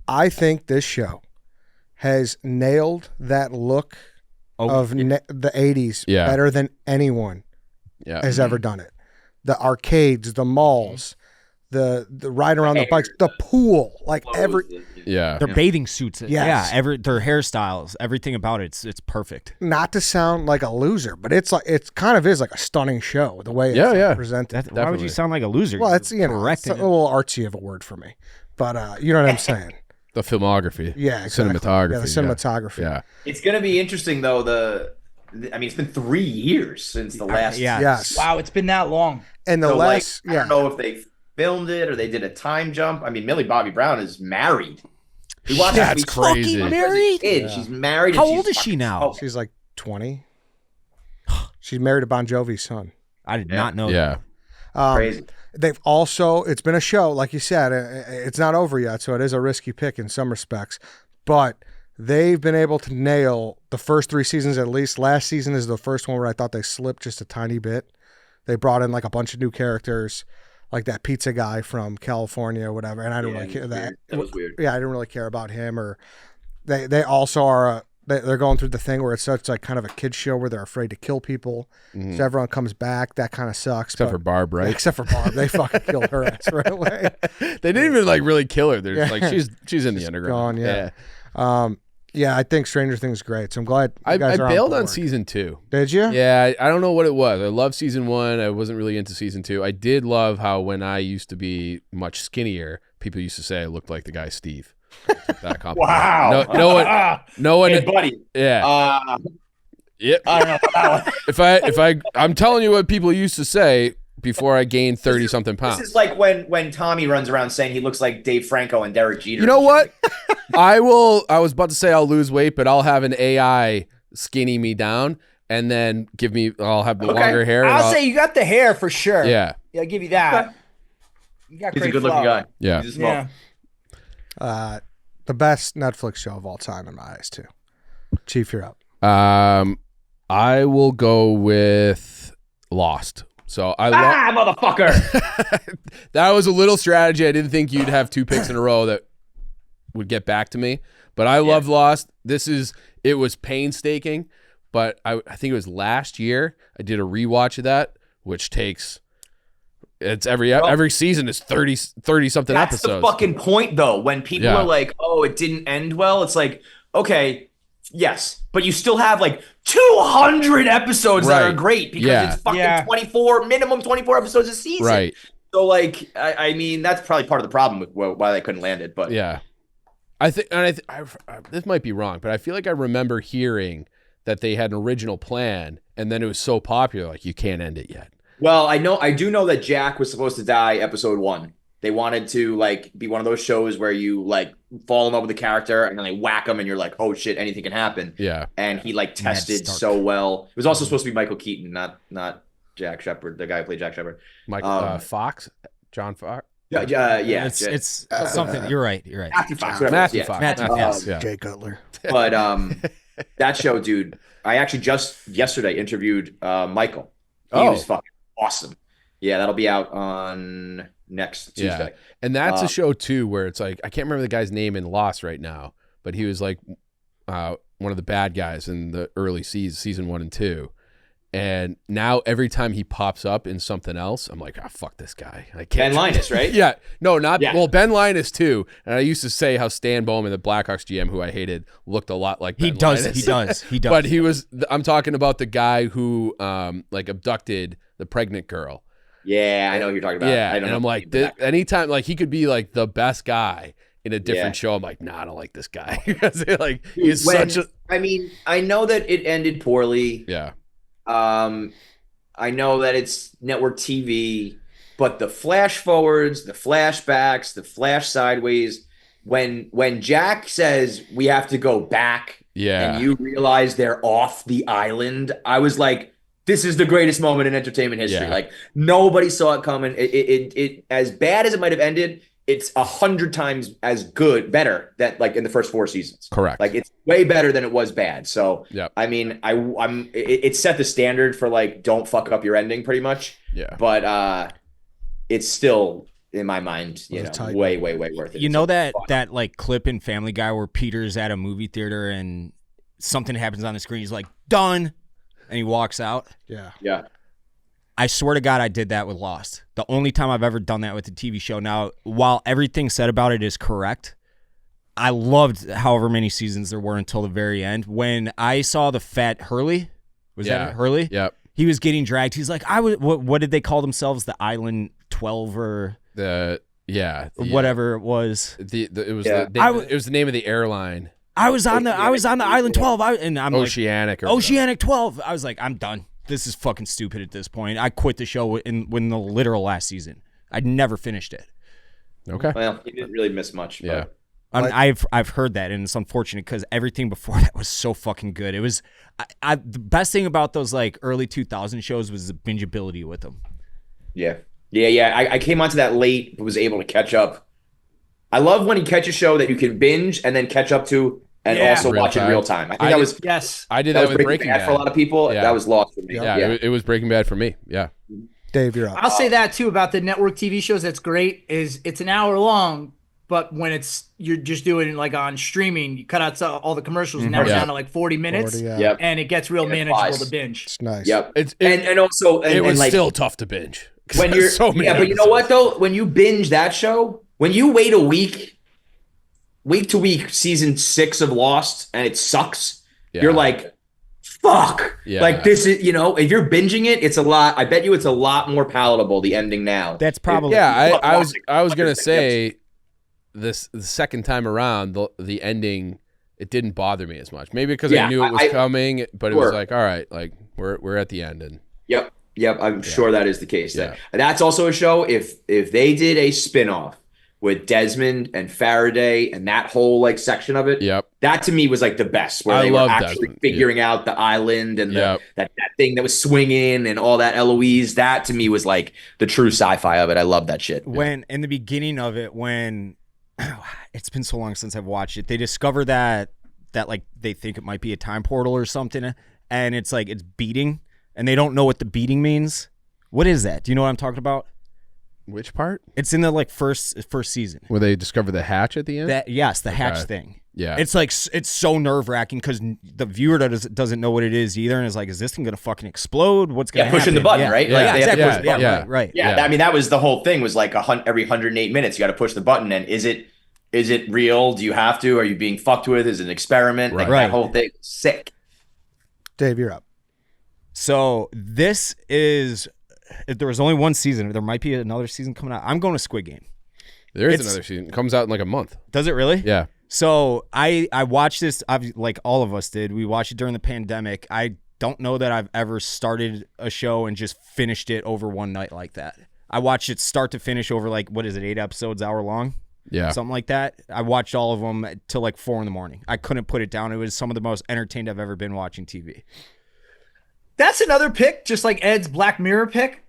I think this show has nailed that look of the 80s Yeah. better than anyone Yeah. has ever done it. The arcades, the malls, the ride around the bikes, the pool, like every. Yeah. Their bathing suits. Yes. Yeah, their hairstyles, everything about it's perfect. Not to sound like a loser, but it's like it kind of is like a stunning show the way it's Yeah, like, yeah. presented. Why would Definitely. you sound like a loser? Well, it's You're it's a correcting it. little artsy of a word for me, but you know what I'm saying. The filmography. Yeah, exactly. Cinematography. Yeah, the cinematography. Yeah. It's gonna be interesting though. I mean, it's been 3 years since the last. Yeah. Yes. Wow, it's been that long. And the So, last, I don't know if they filmed it or they did a time jump. I mean, Millie Bobby Brown is married. We watched That's it. crazy. Fucking married? She's married. How and old she's is she fucking- now? Oh, she's like 20. She's married to Bon Jovi's son. I did not know. Yeah. crazy. They've also, it's been a show, like you said, it's not over yet, so it is a risky pick in some respects, but they've been able to nail the first 3 seasons at least. Last season is the first one where I thought they slipped just a tiny bit. They brought in like a bunch of new characters, like that pizza guy from California or whatever, and I didn't really care that. That was weird. Yeah, I didn't really care about him. Or they also are they're going through the thing where it's such like kind of a kid's show where they're afraid to kill people, so everyone comes back. That kind of sucks. Except for Barb, right? Except for Barb, they fucking killed her ass right away. They didn't even like really kill her. They're like she's in the underground. Gone, yeah. Yeah, I think Stranger Things is great. So I'm glad you I guys are bailed on board. season 2. Did you? Yeah, I don't know what it was. I loved season 1. I wasn't really into season 2. I did love how when I used to be much skinnier, people used to say I looked like the guy Steve. That compliment. Wow. No one. Hey, buddy. Yeah. Yep. I don't know about that one. I'm telling you what people used to say before I gained 30 something pounds. This is like when Tommy runs around saying he looks like Dave Franco and Derek Jeter. You know what? I was about to say I'll lose weight, but I'll have an AI skinny me down and then I'll have the longer hair. And I'll say you got the hair for sure. yeah. Yeah, I'll give you that. You got He's a great good-looking flow. guy. Yeah. He's a smoke. Yeah. The best Netflix show of all time in my eyes too. Chief, you're up. I will go with Lost. So Motherfucker. that was a little strategy. I didn't think you'd have 2 picks in a row that would get back to me, but I love Lost. It was painstaking, but I think it was last year I did a rewatch of that, which takes every season is 30 something That's episodes. the fucking point, though. When people Yeah. are like, "Oh, it didn't end well," it's like, okay, yes, but you still have like 200 episodes that are Right. great because Yeah. it's fucking Yeah. minimum 24 episodes a season. Right. So, like, I mean, that's probably part of the problem with why they couldn't land it. But Yeah. I think, and this might be wrong, but I feel like I remember hearing that they had an original plan, and then it was so popular, like you can't end it yet. well, I do know that Jack was supposed to die episode 1. They wanted to like be one of those shows where you like fall in love with the character and then they whack him and you're like, oh shit, anything can happen. Yeah. And he like tested Stark. so well. It was also supposed to be Michael Keaton, not Jack Shepard, the guy who played Jack Shepard. Fox, John Fox, Yeah, It's something. You're right. Matthew Fox, whatever. Matthew Yeah. Fox. Matthew Fox. Yeah. Jay Cutler. But that show, dude, I actually just yesterday interviewed Michael. He was fucking awesome. Yeah, that'll be out on next Tuesday. And that's a show too where it's like I can't remember the guy's name in Lost right now, but he was like one of the bad guys in the early season 1 and 2. And now every time he pops up in something else, I'm like, fuck this guy. I can't. Ben Linus, right? Yeah. No, not Yeah. well, Ben Linus too. And I used to say how Stan Bowman, the Blackhawks GM, who I hated, looked a lot like He Ben does. Linus. He does. But I'm talking about the guy who like abducted the pregnant girl. Yeah, I know what you're talking about. Yeah, I don't and know I'm like, anytime, like he could be like the best guy in a different show. I'm like, nah, I don't like this guy because like he's such a I mean, I know that it ended poorly. yeah. I know that it's network TV, but the flash forwards, the flashbacks, the flash sideways, when Jack says we have to go back, Yeah. and you realize they're off the island, I was like, this is the greatest moment in entertainment history. Yeah. Like nobody saw it coming. It as bad as it might have ended, it's 100 times as better that like in the first 4 seasons. Correct. Like it's way better than it was bad. So Yep. I mean, it set the standard for like don't fuck up your ending pretty much. Yeah. But it's still in my mind, way worth it. You know that like clip in Family Guy where Peter's at a movie theater and something happens on the screen. He's like, done, and he walks out. Yeah. I swear to God, I did that with Lost. The only time I've ever done that with a TV show. Now, while everything said about it is correct, I loved however many seasons there were until the very end. When I saw the fat Hurley, was that it, Hurley? Yep. He was getting dragged. He's like, what did they call themselves? The Island 12 or whatever it was. It was the name of the airline. I was on the Island 12. I'm Oceanic. Like, Oceanic 12. I was like, I'm done. This is fucking stupid at this point. I quit the show in the literal last season. I never finished it. Okay. Well, you didn't really miss much. Yeah. I mean, I've heard that, and it's unfortunate because everything before that was so fucking good. It was the best thing about those like early 2000 shows was the bingeability with them. Yeah. I came onto that late, but was able to catch up. I love when you catch a show that you can binge and then catch up to, and also watch in real time. I think I did that with Breaking Bad for a lot of people. Yeah. That was lost for me. Yeah, it was Breaking Bad for me. Yeah. Dave, you're up. I'll say that too about the network TV shows. That's great. Is it's an hour long, but when you're just doing it like on streaming, you cut out all the commercials and now it's down to like 40 minutes, and it gets real manageable to binge. It's nice. Yep. It was still tough to binge when you're so many. Yeah, but you know what though? When you binge that show, when you wait a week to week, season 6 of Lost, and it sucks, you're like, fuck. Yeah. Like this is, if you're binging it, it's a lot. I bet you it's a lot more palatable, the ending now. That's probably I was gonna say the second time around, the ending, it didn't bother me as much. Maybe because I knew it was coming, but it was like, all right, like we're at the end. And Yep. I'm sure that is the case. Yeah. That's also a show. If they did a spinoff with Desmond and Faraday and that whole like section of it, that to me was like the best, where they were actually figuring out the island and that thing that was swinging and all that Eloise. That to me was like the true sci-fi of it. I love that shit. When in the beginning of it, when it's been so long since I've watched it, they discover that like they think it might be a time portal or something, and it's like it's beating, and they don't know what the beating means. What is that? Do you know what I'm talking about? Which part? It's in the like first season where they discover the hatch at the end. The hatch thing. Yeah, it's like it's so nerve wracking because the viewer doesn't know what it is either, and is like, is this thing gonna fucking explode? What's gonna happen? Pushing the button, right? Exactly. Right. Yeah, I mean that was the whole thing. Was like every 108 minutes you got to push the button, and is it real? Do you have to? Are you being fucked with? Is it an experiment? Like that whole thing. Sick. Dave, you're up. So this is. If there was only one season, there might be another season coming out. I'm going to Squid Game. There is another season. It comes out in like a month. Does it really? Yeah. So I watched this, like all of us did. We watched it during the pandemic. I don't know that I've ever started a show and just finished it over one night like that. I watched it start to finish over like, 8 episodes, hour long? Yeah. Something like that. I watched all of them till like 4 a.m. I couldn't put it down. It was some of the most entertained I've ever been watching TV. That's another pick, just like Ed's Black Mirror pick.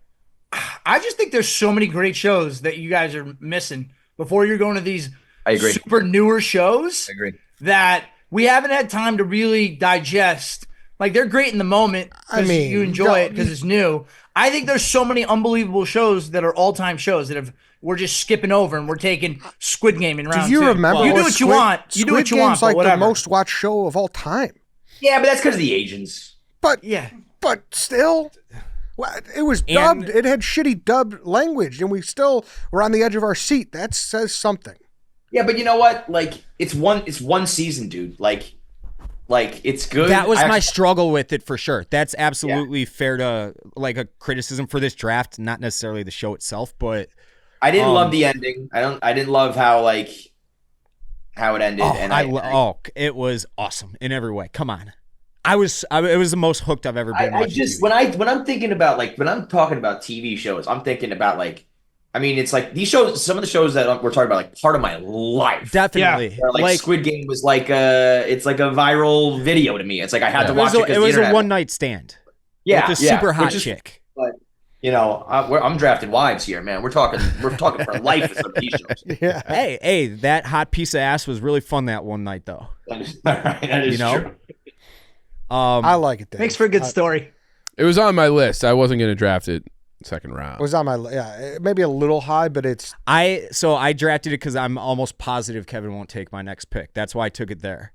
I just think there's so many great shows that you guys are missing before you're going to these super newer shows that we haven't had time to really digest. Like they're great in the moment because you enjoy it because it's new. I think there's so many unbelievable shows that are all-time shows that we're just skipping over and we're taking Squid Game in round 2. Do you remember? You do what you want. You do what you want. Squid Game's like the most watched show of all time. Yeah, but that's because of the Asians. But still. Well, it was dubbed. It had shitty dubbed language, and we still were on the edge of our seat. That says something. Yeah, but you know what? Like, it's one season, dude. Like it's good. That was my struggle with it for sure. That's absolutely fair to like a criticism for this draft, not necessarily the show itself, but I didn't love the ending. I didn't love how it ended. It was awesome in every way. Come on. It was the most hooked I've ever been. When I'm thinking about when I'm talking about TV shows, I'm thinking about it's like these shows. Some of the shows that we're talking about, like part of my life. Definitely, like Squid Game was it's like a viral video to me. It's like I had to watch it. It was a one night stand. Yeah, with a super hot chick. I'm drafting wives here, man. We're talking for life with some of these shows. Yeah. Hey, that hot piece of ass was really fun that one night, though. That is true. I like it, Dave. Makes for a good story. It was on my list. I wasn't going to draft it second round. It was on my maybe a little high, but it's I drafted it because I'm almost positive Kevin won't take my next pick. That's why I took it there.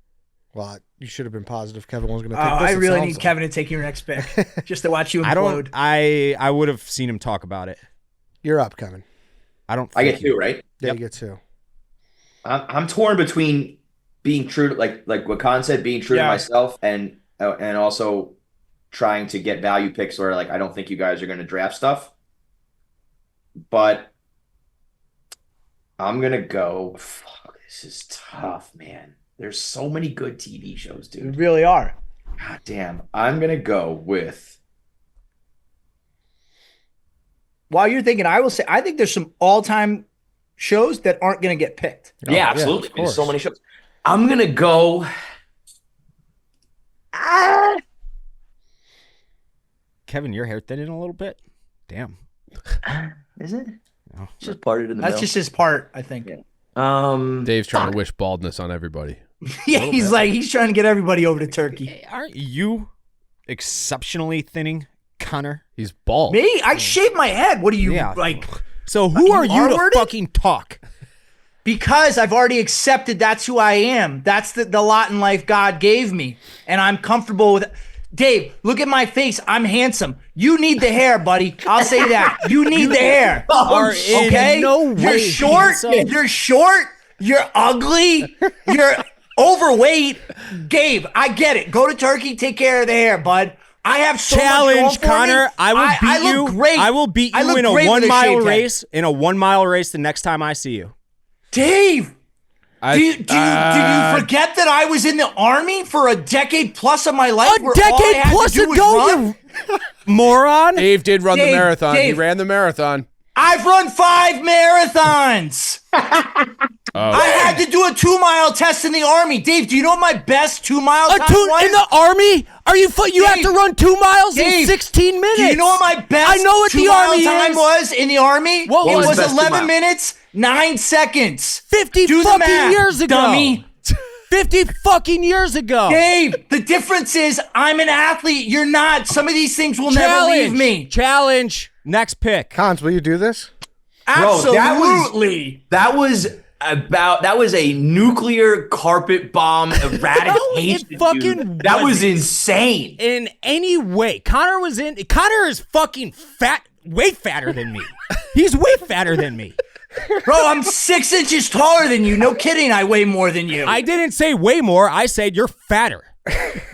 well, you should have been positive Kevin was going to take this. I it really sounds need like. Kevin to take your next pick just to watch you implode. I would have seen him talk about it. You're up, Kevin. I get two, right? Yeah, Yep. you get two. I'm torn between being true to like what Khan said, being true to myself, and also trying to get value picks where like I don't think you guys are going to draft stuff. But I'm gonna go. Fuck, this is tough, man. There's so many good TV shows, You dude. really are. God damn. I'm gonna go with. While you're thinking, I will say I think there's some all-time shows that aren't going to get picked. Yeah, absolutely. of There's so course. many shows. I'm gonna go. Kevin, your hair thinning a little bit? Damn. Is it? No. It's just parted in the That's middle. just his part, I think. Dave's trying to wish baldness on everybody. Yeah, he's trying to get everybody over to Turkey. Hey, aren't you exceptionally thinning, Connor? He's bald. Me? I shaved my head. What are you Yeah. like? So who are you to R-worded? fucking talk? Because I've already accepted that's who I am. That's the lot in life God gave me. And I'm comfortable with it. Dave, look at my face. I'm handsome. You need the hair, buddy. I'll say that. You need the hair. Are in Okay? no way You're short. handsome. You're short. You're ugly. You're overweight. Gabe, I get it. Go to Turkey. Take care of the hair, bud. I have so much Challenge, going for Connor. me. I will beat you. Look great. I will beat I you look in a great with 1 mile shaved head. race. In a 1 mile race the next time I see you. Dave, do you forget that I was in the Army for a decade plus of my life? A where all I decade had plus to do was ago, run? you moron. Dave did run the Dave, marathon. He Dave. ran the marathon. I've run 5 marathons. I had to do a 2-mile test in the Army. Dave, do you know what my best 2-mile time was? In the Army? Are you? You have Dave, to run 2 miles in Dave, 16 minutes. Do you know what my best I know what the 2-mile Army time is. was in the Army? What it was was the best 11 2-mile? minutes, 9 seconds. 50 Do the fucking math, years ago. dummy. 50 fucking years ago. Dave, the difference is I'm an athlete. You're not. Some of these things will never leave me. Challenge. Next pick. Cons, will you do this? Bro, Absolutely. that was a nuclear carpet bomb eradication. it fucking dude. That was wasn't. insane. In any way. Connor is fucking fat, way fatter than me. He's way fatter than me. Bro, I'm 6 inches taller than you. No kidding. I weigh more than you. I didn't say way more. I said you're fatter.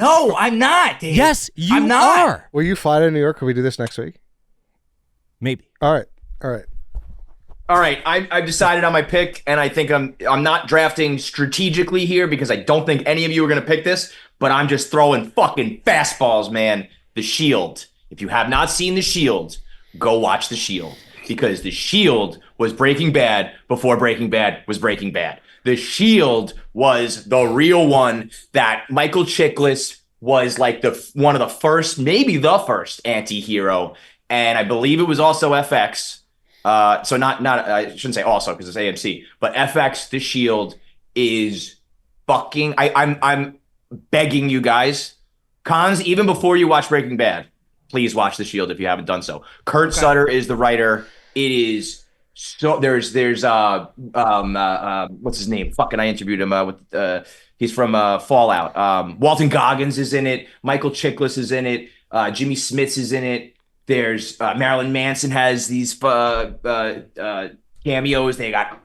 No, I'm not, Dave. Yes, you I'm not. are. Will you fly to New York? Can we do this next week? Maybe. All right. All right. All right, I've decided on my pick, and I think I'm not drafting strategically here because I don't think any of you are going to pick this, but I'm just throwing fucking fastballs, man. The Shield. If you have not seen The Shield, go watch The Shield because The Shield was Breaking Bad before Breaking Bad was Breaking Bad. The Shield was the real one that Michael Chiklis was like one of the first, maybe the first anti-hero, and I believe it was also FX. So not I shouldn't say also because it's AMC, but FX The Shield is fucking. I'm begging you guys, Cons, even before you watch Breaking Bad, please watch The Shield if you haven't done so. Kurt Sutter is the writer. It is so there's what's his name? Fucking I interviewed him he's from Fallout. Walton Goggins is in it. Michael Chiklis is in it. Jimmy Smits is in it. There's Marilyn Manson has these cameos. They got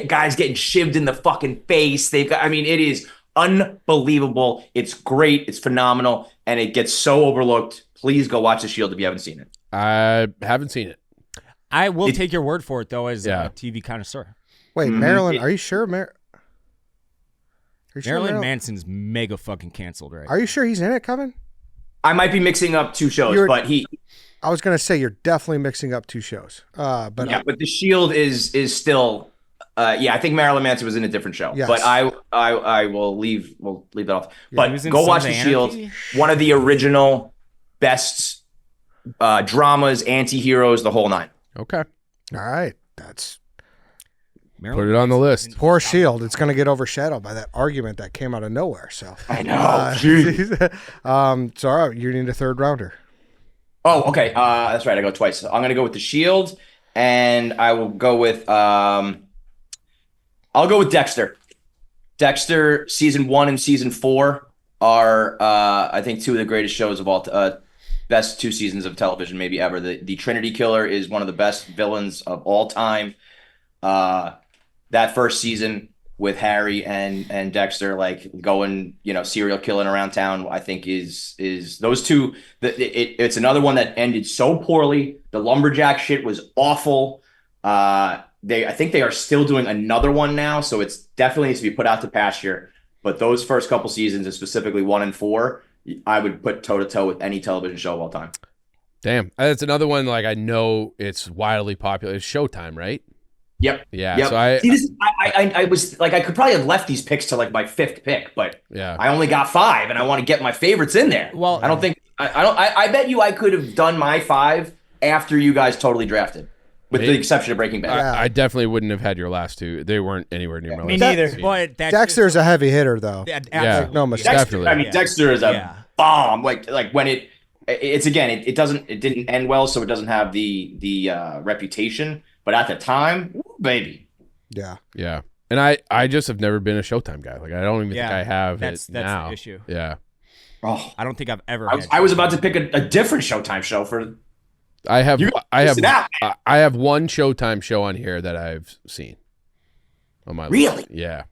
guys getting shivved in the fucking face. It is unbelievable. It's great. It's phenomenal. And it gets so overlooked. Please go watch The Shield if you haven't seen it. I haven't seen it. I will take your word for it, though, as Yeah. a TV connoisseur. Wait, Marilyn, are you sure? Marilyn Manson's mega fucking canceled, right? Are you sure he's in it, Kevin? I might be mixing up two shows, but I was gonna say you're definitely mixing up two shows. But The Shield is still. I think Marilyn Manson was in a different show, Yes. but I will leave. We'll leave that off. he But was in go watch Sons The of Shield. Anarchy? One of the original best dramas, anti-heroes, the whole nine. Okay. All right. That's Put it on the list. poor Shield. It's going to get overshadowed by that argument that came out of nowhere. So I know. Jeez. So all right, you need a third rounder. Oh, okay. That's right. I go twice. So I'm gonna go with the Shield, and I will go with I'll go with Dexter. Dexter season 1 and season 4 are I think two of the greatest shows of all best 2 seasons of television maybe ever. The Trinity Killer is one of the best villains of all time. That first season with Harry and Dexter, like going, serial killing around town, I think is those two. It's another one that ended so poorly. The lumberjack shit was awful. I think they are still doing another one now, so it's definitely needs to be put out to pasture. But those first couple seasons, and specifically 1 and 4, I would put toe to toe with any television show of all time. Damn, that's another one. Like I know it's wildly popular. It's Showtime, right? Yep. Yeah. Yep. So I was like, I could probably have left these picks to like my 5th pick, but yeah, I only got 5, and I want to get my favorites in there. Well, I don't think I bet you I could have done my 5 after you guys totally drafted, with the exception of Breaking Bad. I definitely wouldn't have had your last 2. They weren't anywhere near my Me list. neither. But Dexter's a heavy hitter, though. Yeah. No mistake. Definitely. I mean, Dexter is a bomb. Like when it didn't end well, so it doesn't have the reputation. But at the time, baby. Yeah. Yeah. And I just have never been a Showtime guy. Like I don't even think I have that's now. the issue. Yeah. Oh, I don't think I've ever. I was about to pick a different Showtime show for. I have listen out, I have one Showtime show on here that I've seen on my Really? list. Yeah.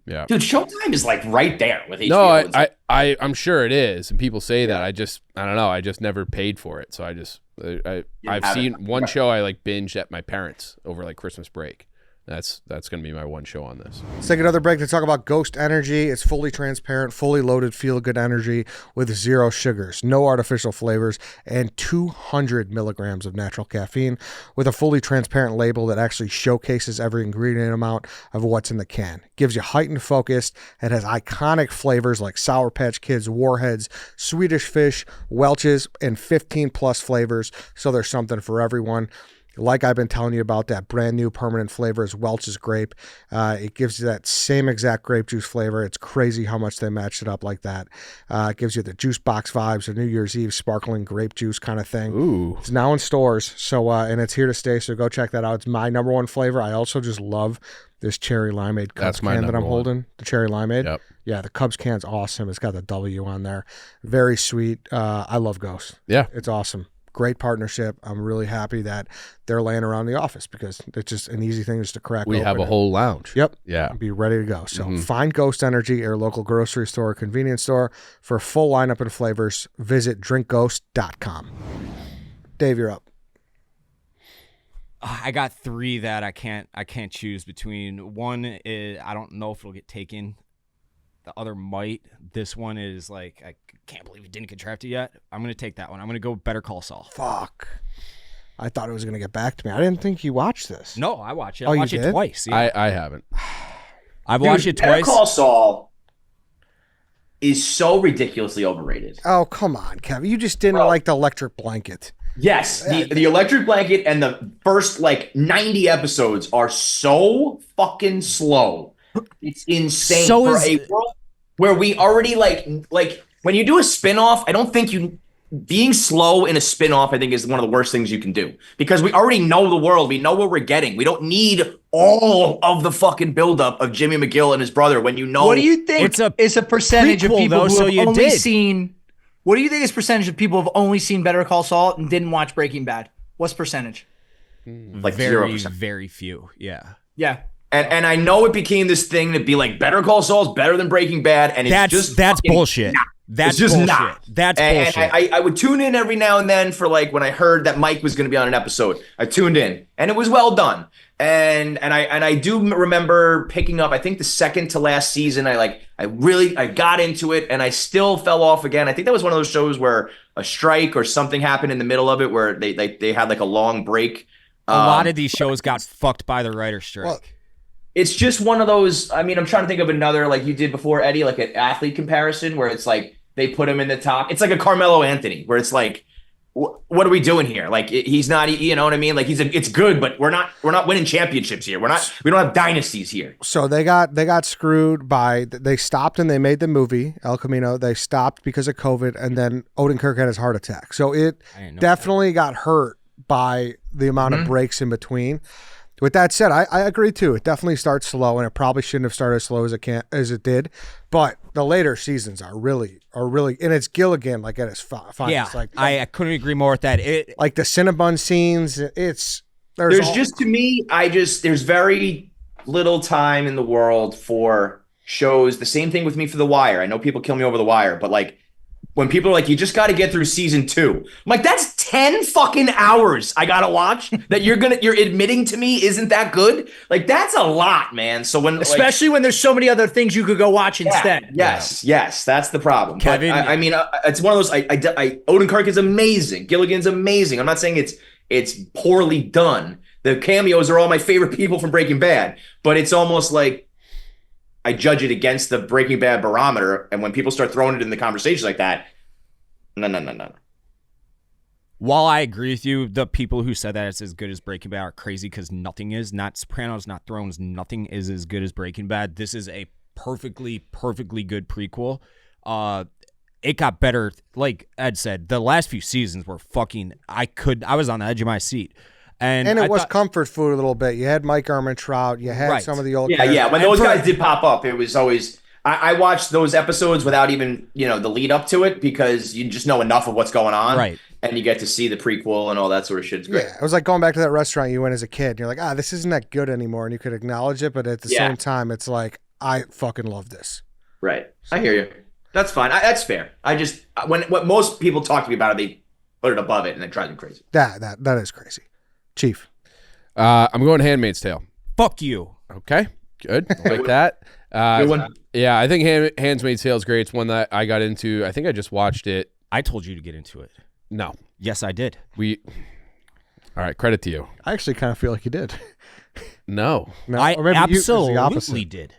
Yeah. Dude, Showtime is like right there with HBO. No, I'm sure it is, and people say that. I don't know. I just never paid for it, so I've seen one show I like binged at my parents over like Christmas break. That's gonna be my one show on this. Let's take another break to talk about Ghost Energy. It's fully transparent, fully loaded, feel-good energy with 0 sugars, no artificial flavors, and 200 milligrams of natural caffeine with a fully transparent label that actually showcases every ingredient amount of what's in the can. Gives you heightened focus. It has iconic flavors like Sour Patch Kids, Warheads, Swedish Fish, Welch's, and 15-plus flavors, so there's something for everyone. Like I've been telling you about, that brand new permanent flavor is Welch's Grape. It gives you that same exact grape juice flavor. It's crazy how much they matched it up like that. It gives you the juice box vibes, a New Year's Eve sparkling grape juice kind of thing. Ooh. It's now in stores, so and it's here to stay, so go check that out. It's my number one flavor. I also just love this cherry limeade Cubs can that I'm holding. The cherry limeade. Yep. Yeah, the Cubs can's awesome. It's got the W on there. Very sweet. I love Ghost. Yeah. It's awesome. Great partnership. I'm really happy that they're laying around the office because it's just an easy thing just to crack We open have a whole lounge. Yep. Yeah. And be ready to go. So find Ghost Energy at your local grocery store or convenience store. For a full lineup of flavors, visit drinkghost.com. Dave, you're up. I got 3 that I can't choose between. One is I don't know if it'll get taken. The other might. This one is like I can't believe it didn't get drafted yet. I'm gonna take that one. I'm gonna go Better Call Saul. Fuck. I thought it was going to get back to me. I didn't think you watched this. No, I watch it. Oh, I you watched it did? twice. Yeah. I haven't. I've watched it Better twice. Call Saul is so ridiculously overrated. Oh, come on, Kevin. You just didn't like the electric blanket. Yes, the electric blanket and the first like 90 episodes are so fucking slow. It's insane So for is- a world where we already like when you do a spin-off, I don't think being slow in a spin-off I think is one of the worst things you can do because we already know the world. We know what we're getting. We don't need all of the fucking buildup of Jimmy McGill and his brother when you know. What do you think is a percentage of prequel, people though, who so have you only did. seen? What do you think is percentage of people who have only seen Better Call Saul and didn't watch Breaking Bad? What's percentage? like very 0%. very few. Yeah. Yeah. And I know it became this thing to be like Better Call Saul is better than Breaking Bad, and it's That's fucking bullshit. not. That's It's just bullshit. not. That's And bullshit. I would tune in every now and then for like when I heard that Mike was going to be on an episode. I tuned in, and it was well done. And I do remember picking up. I think the second to last season. I got into it, and I still fell off again. I think that was one of those shows where a strike or something happened in the middle of it, where they had like a long break. A lot of these shows got fucked by the writer's strike. Well, It's just one of those. I mean, I'm trying to think of another like you did before, Eddie, like an athlete comparison where it's like they put him in the top. It's like a Carmelo Anthony, where it's like what are we doing here? Like he's not, you know what I mean? Like it's good, but we're not winning championships here. We don't have dynasties here. So they got screwed by, they stopped and they made the movie El Camino. They stopped because of COVID, and then Odenkirk had his heart attack. So it definitely got hurt by the amount of breaks in between. With that said, I agree too. It definitely starts slow, and it probably shouldn't have started as slow as it did. But the later seasons are really, and it's Gilligan like at his finest. Yeah, like I couldn't agree more with that. Like the Cinnabon scenes, there's very little time in the world for shows. The same thing with me for The Wire. I know people kill me over The Wire, but like when people are like, you just got to get through season 2. I'm like, that's 10 fucking hours I got to watch that you're admitting to me isn't that good. Like that's a lot, man. So especially when there's so many other things you could go watch instead. Yes. That's the problem. Kevin, but I mean, it's one of those, Odenkirk is amazing. Gilligan's amazing. I'm not saying it's poorly done. The cameos are all my favorite people from Breaking Bad, but it's almost like I judge it against the Breaking Bad barometer, and when people start throwing it in the conversation like that, no. While I agree with you, the people who said that it's as good as Breaking Bad are crazy because nothing is. Not Sopranos, not Thrones. Nothing is as good as Breaking Bad. This is a perfectly good prequel. It got better. Like Ed said, the last few seasons were fucking. I was on the edge of my seat. And it was comfort food a little bit. You had Mike Ehrmantraut. You had some of the old characters. Yeah. When those guys did pop up, it was always I watched those episodes without even the lead up to it because you just know enough of what's going on, right? And you get to see the prequel and all that sort of shit. It's great. Yeah, it was like going back to that restaurant you went as a kid. And you're like, this isn't that good anymore, and you could acknowledge it, but at the same time, it's like I fucking love this. Right. I hear you. That's fine. That's fair. I just when most people talk to me about it, they put it above it, and it drives me crazy. That is crazy. Chief. I'm going Handmaid's Tale. Fuck you. Okay, good. Like that. Good one. Yeah, I think Handmaid's Tale is great. It's one that I got into. I think I just watched it. I told you to get into it. No. Yes, I did. All right, credit to you. I actually kind of feel like you did. No. I absolutely did.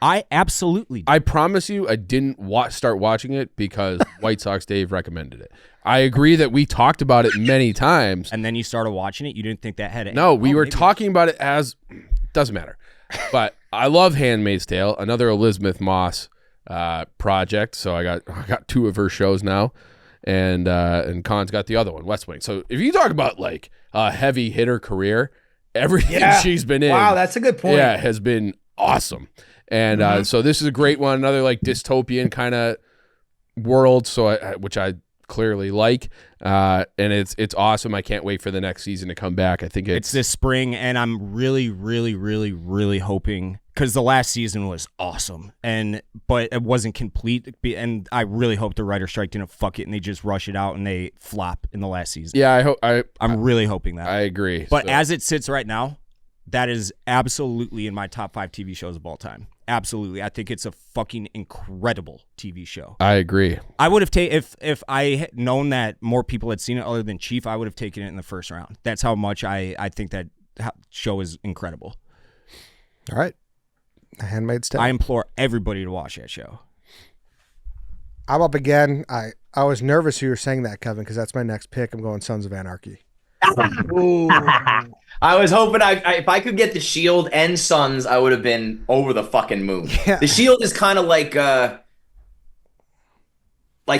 I absolutely did. I promise you I didn't start watching it because White Sox Dave recommended it. I agree that we talked about it many times. And then you started watching it? You didn't think that had No, we were talking about it as... Doesn't matter. But I love Handmaid's Tale, another Elizabeth Moss project. So I got 2 of her shows now. And Khan's got the other one, West Wing. So if you talk about like a heavy hitter career, everything she's been in... Wow, that's a good point. Yeah, has been awesome. And so this is a great one, another like dystopian kind of world, which I clearly like, and it's awesome. I can't wait for the next season to come back. I think it's this spring, and I'm really hoping, because the last season was awesome, but it wasn't complete, and I really hope the writer strike didn't fuck it and they just rush it out and they flop in the last season. Yeah, I'm really hoping that. I agree. But as it sits right now, that is absolutely in my top 5 TV shows of all time. Absolutely. I think it's a fucking incredible TV show. I agree. I would have taken, if I had known that more people had seen it other than Chief, I would have taken it in the first round. That's how much I think that show is incredible. All right. The Handmaid's Tale. I implore everybody to watch that show. I'm up again. I was nervous you were saying that, Kevin, because that's my next pick. I'm going Sons of Anarchy. Ooh. I was hoping if I could get The Shield and Sons, I would have been over the fucking moon. Yeah. The Shield is kind of like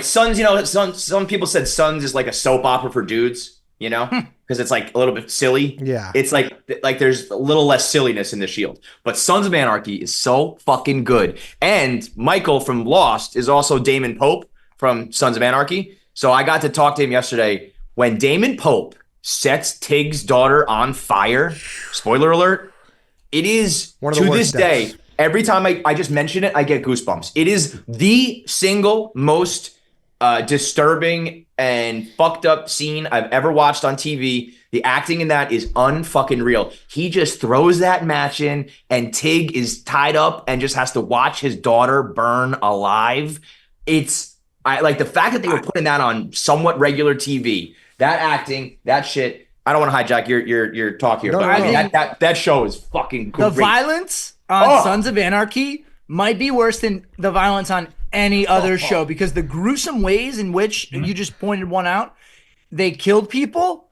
Sons. Some people said Sons is like a soap opera for dudes, because it's like a little bit silly. Yeah, it's like there's a little less silliness in The Shield, but Sons of Anarchy is so fucking good. And Michael from Lost is also Damon Pope from Sons of Anarchy. So I got to talk to him yesterday. When Damon Pope sets Tig's daughter on fire, spoiler alert, it is, one of the to this day, every time I just mention it, I get goosebumps. It is the single most disturbing and fucked up scene I've ever watched on TV. The acting in that is unfucking real. He just throws that match in, and Tig is tied up and just has to watch his daughter burn alive. I like the fact that they were putting that on somewhat regular TV. That acting, that shit. I don't want to hijack your talk here, but that show is fucking great. The violence on Sons of Anarchy might be worse than the violence on any other show, because the gruesome ways in which you just pointed one out, they killed people.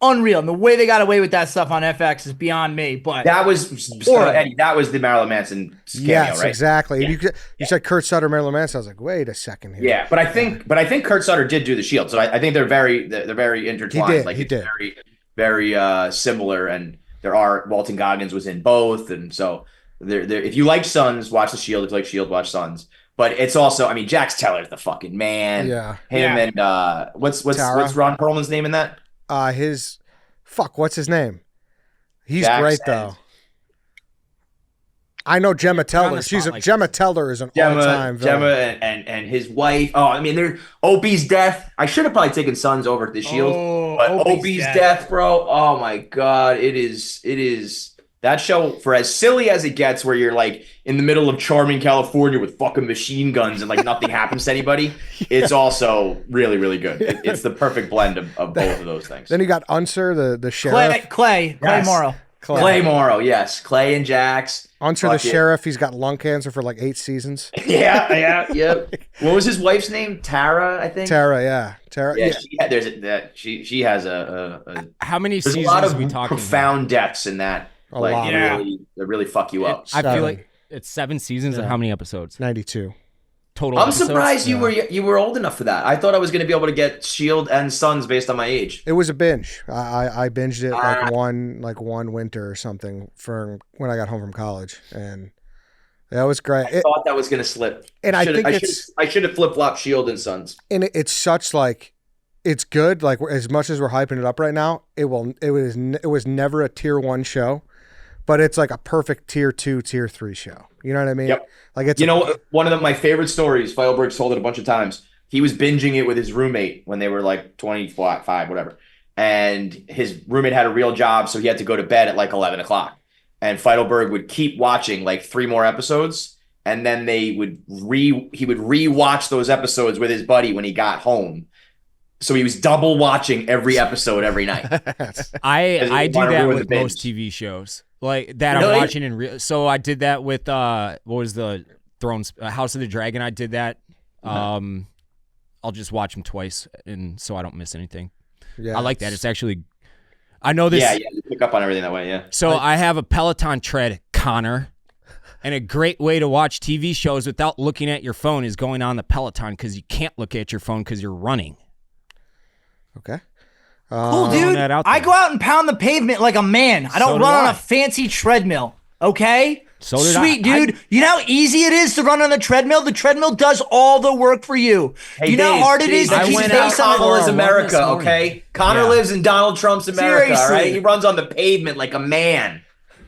Unreal. And the way they got away with that stuff on FX is beyond me. But That was Eddie. That was the Marilyn Manson cameo, Yes, right? exactly. Yeah. You said Kurt Sutter, Marilyn Manson. I was like, wait a second here. Yeah, but I think Kurt Sutter did do the Shield, so I think they're very intertwined. He did, Like he it's did. very similar, and there are Walton Goggins was in both, and so there. If you like Sons, watch the Shield. If you like Shield, watch Sons. But it's also, I mean, Jax Teller's the fucking man. Yeah. Him and what's Tara. Ron Perlman's name in that? What's his name? He's Jax great and- though. I know Gemma You're on Teller. the spot like Gemma Teller is an all-time villain. Gemma and his wife. Oh, I mean, they're Opie's death. I should have probably taken Sons over the Shield, but Opie's death, bro. Oh my god, it is that show, for as silly as it gets, where you're like in the middle of charming California with fucking machine guns and like nothing happens to anybody. It's also really, really good. It's the perfect blend of both of those things. Then you got Unser, the sheriff. Clay Yes. Morrow. Clay Morrow, yes, Clay and Jax. Unser, the Fuck it. sheriff. He's got lung cancer for like 8 seasons. Yeah. What was his wife's name? Tara, I think. Tara, yeah. Tara. Yeah, Yeah. she has a How many there's a seasons lot are we of talking? profound deaths in that. A Like lot. Yeah. really fuck you up. I feel 7. like it's 7 seasons and how many episodes 92. total? I'm episodes? surprised you were old enough for that. I thought I was going to be able to get Shield and Sons based on my age. It was a binge. I binged it one winter or something for when I got home from college, and that was great. I thought that was going to slip. And I think I should have flip flopped Shield and Sons. it's such like it's good. Like as much as we're hyping it up right now, it was never a tier 1 show, but it's like a perfect tier 2, tier 3 show. You know what I mean? Yep. Like it's One of my favorite stories. Feilberg's told it a bunch of times. He was binging it with his roommate when they were like 25, whatever, and his roommate had a real job, so he had to go to bed at like 11 o'clock. And Feidelberg would keep watching like 3 more episodes, and then he would re-watch those episodes with his buddy when he got home. So he was double watching every episode every night. I do wanna that ruin with the binge. most TV shows like that. Really? I'm watching in real. So I did that with what was the Thrones House of the Dragon? I did that. I'll just watch them twice, and so I don't miss anything. yeah, I like that. It's actually. I know this. Yeah, you pick up on everything that way. Yeah. So I have a Peloton tread, Connor, and a great way to watch TV shows without looking at your phone is going on the Peloton because you can't look at your phone because you're running. Okay. Cool, Throwing dude. that out I there. go out and pound the pavement like a man. I don't So do run on I. a fancy treadmill. Okay? So did Sweet, I. dude. You know how easy it is to run on the treadmill? The treadmill does all the work for you. Hey, you know Dave, how hard it Dave, is to that's I keep went just out pace for on a the Connor run is this America, morning. okay? Connor Yeah. lives in Donald Trump's America, all right? Seriously. He runs on the pavement like a man.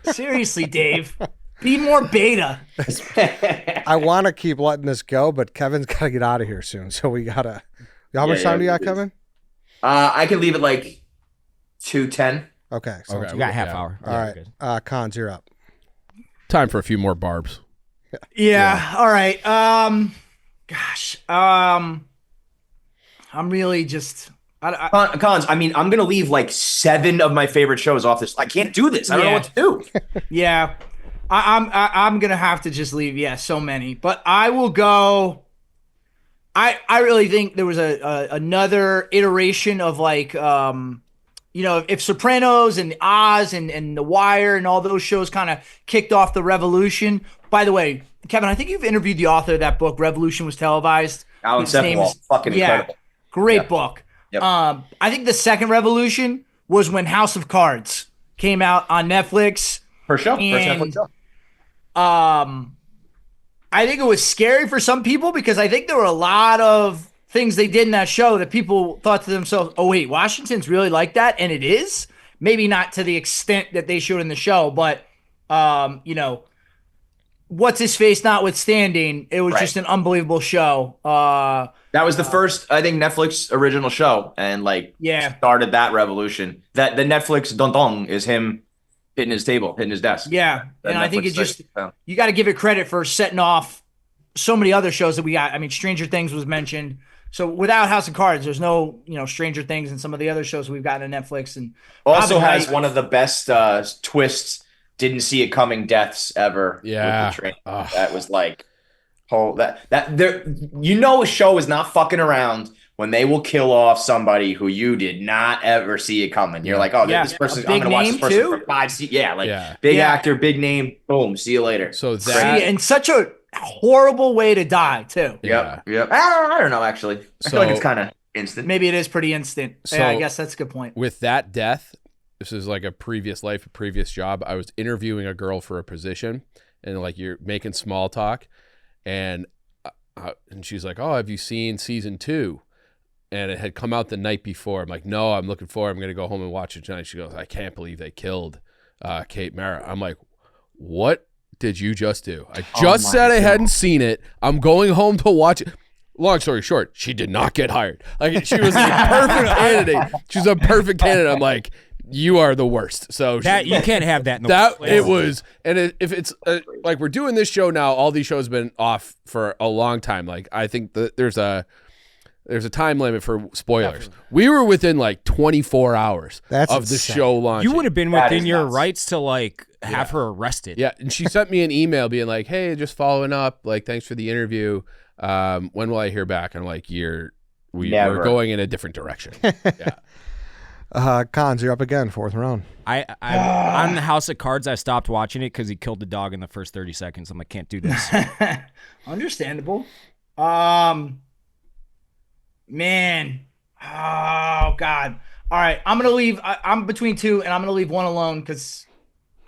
Seriously, Dave. Be more beta. I want to keep letting this go, but Kevin's got to get out of here soon. So we got to. How much time do you got, Kevin? I can leave it like 2:10. Okay. So Okay. You got half Yeah. hour. all Yeah, right. good. Cons, you're up. Time for a few more barbs. Yeah. All right. I'm really just. Cons, I mean, I'm going to leave like 7 of my favorite shows off this. I can't do this. I don't know what to do. Yeah, I'm gonna have to just leave. Yeah, so many, but I will go. I really think there was another iteration of like if Sopranos and Oz and The Wire and all those shows kind of kicked off the revolution. By the way, Kevin, I think you've interviewed the author of that book, Revolution Was Televised. Alan His name Sepinwall, is- fucking incredible. Great Yeah. book. Yep. I think the second revolution was when House of Cards came out on Netflix. First show. First And- Netflix show. I think it was scary for some people because I think there were a lot of things they did in that show that people thought to themselves, oh, wait, Washington's really like that? And it is. Maybe not to the extent that they showed in the show, but, what's his face notwithstanding, it was Right. just an unbelievable show. That was the first, I think, Netflix original show, and like Yeah. started that revolution. That the Netflix Don Don is him hitting his table, hitting his desk. Yeah. That And I think Netflix it just, thing. you got to give it credit for setting off so many other shows that we got. I mean, Stranger Things was mentioned. So without House of Cards, there's no, Stranger Things and some of the other shows we've got on Netflix. And Also Robin has Wright- one of the best twists, didn't see it coming deaths ever. Yeah. With the train. Ugh. That was like, a show is not fucking around when they will kill off somebody who you did not ever see it coming. You're like, oh, this person, I'm going to watch this person for 5 seasons. Yeah, like big actor, big name, boom, see you later. So that and such a horrible way to die too. Yep. I don't know, actually. I feel like it's kind of instant. Maybe it is pretty instant. So yeah, I guess that's a good point. With that death, this is like a previous life, a previous job. I was interviewing a girl for a position, and like you're making small talk, and she's like, "Oh, have you seen season 2?" And it had come out the night before. I'm like, "No, I'm looking forward. I'm going to go home and watch it tonight." She goes, "I can't believe they killed Kate Mara." I'm like, "What did you just do? I just said I hadn't seen it. I'm going home to watch it." Long story short, she did not get hired. Like, she was a perfect candidate. She was a perfect candidate. I'm like, you are the worst. So that you can't have that. In the that it was, and if it's like we're doing this show now, all these shows have been off for a long time. Like, I think that there's a time limit for spoilers. Definitely. We were within like 24 hours of the show launching. You would have been within your rights to like have her arrested. Yeah, and she sent me an email being like, "Hey, just following up. Like, thanks for the interview. When will I hear back?" And I'm like, we're going in a different direction. Yeah. Cons, you're up again, 4th round. On the House of Cards, I stopped watching it because he killed the dog in the first 30 seconds. I'm like, can't do this. Understandable. Man. Oh, God. All right. I'm going to leave. I'm between 2, and I'm going to leave one alone because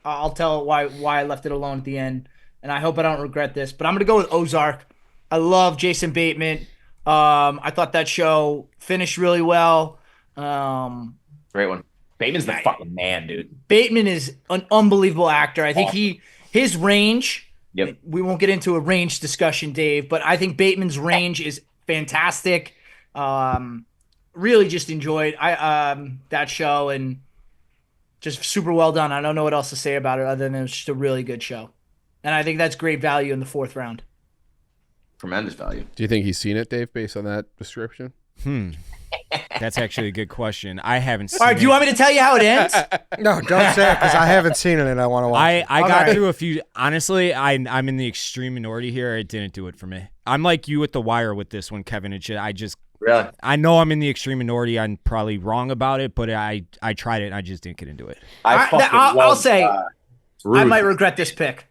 I'll tell why I left it alone at the end. And I hope I don't regret this. But I'm going to go with Ozark. I love Jason Bateman. I thought that show finished really well. Great one. Bateman's the fucking man, dude. Bateman is an unbelievable actor. I think his range. Yep. We won't get into a range discussion, Dave, but I think Bateman's range is fantastic. Really just enjoyed that show and just super well done. I don't know what else to say about it other than it's just a really good show. And I think that's great value in the 4th round. Tremendous value. Do you think he's seen it, Dave, based on that description? That's actually a good question. I haven't seen All right, do you want me to tell you how it ends? No, don't say it because I haven't seen it and I want to watch it. I got through a few. Honestly, I'm in the extreme minority here. It didn't do it for me. I'm like you with The Wire with this one, Kevin. Really? I know I'm in the extreme minority. I'm probably wrong about it, but I tried it and I just didn't get into it. I'll say I might regret this pick.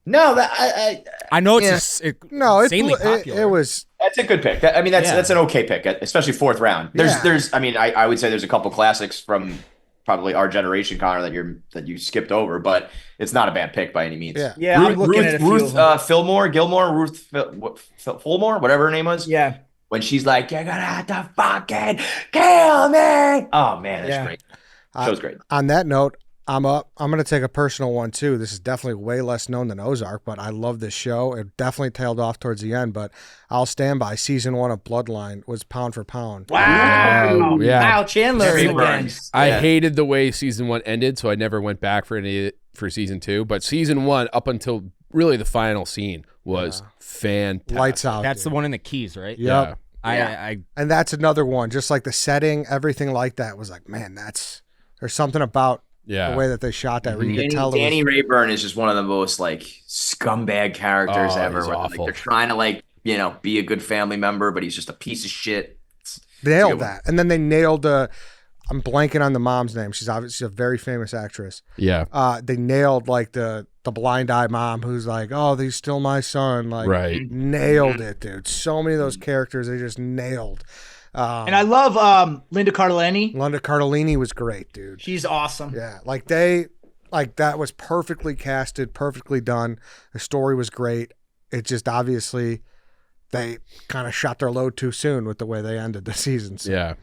No, I know it's insanely popular. It was. That's a good pick. That's an okay pick, especially 4th round. There's. I mean, I would say there's a couple classics from probably our generation, Connor, that you skipped over, but it's not a bad pick by any means. Yeah. I'm looking at a few Ruth Fullmore, whatever her name was. Yeah. When she's like, "You're gonna have to fucking kill me." Oh man, that's great. Show's great. On that note, I'm up. I'm going to take a personal one, too. This is definitely way less known than Ozark, but I love this show. It definitely tailed off towards the end, but I'll stand by. Season 1 of Bloodline was pound for pound. Wow. Yeah. Wow, Chandler again. I hated the way season 1 ended, so I never went back for season 2. But season 1, up until really the final scene, was fantastic. Lights out. That's the one in the Keys, right? Yep. Yeah. And that's another one. Just like the setting, everything like that was like, man, there's something about the way that they shot that. Where you could tell Danny Rayburn is just one of the most like scumbag characters ever. Where, like, they're trying to be a good family member, but he's just a piece of shit. Nailed that, and then they nailed I'm blanking on the mom's name. She's obviously a very famous actress. Yeah. They nailed like the blind eye mom who's like, "Oh, he's still my son." Like, right. Nailed it, dude. So many of those characters they just nailed. And I love Linda Cardellini. Linda Cardellini was great, dude. She's awesome. Yeah, that was perfectly casted, perfectly done. The story was great. It just obviously they kind of shot their load too soon with the way they ended the season. So yeah.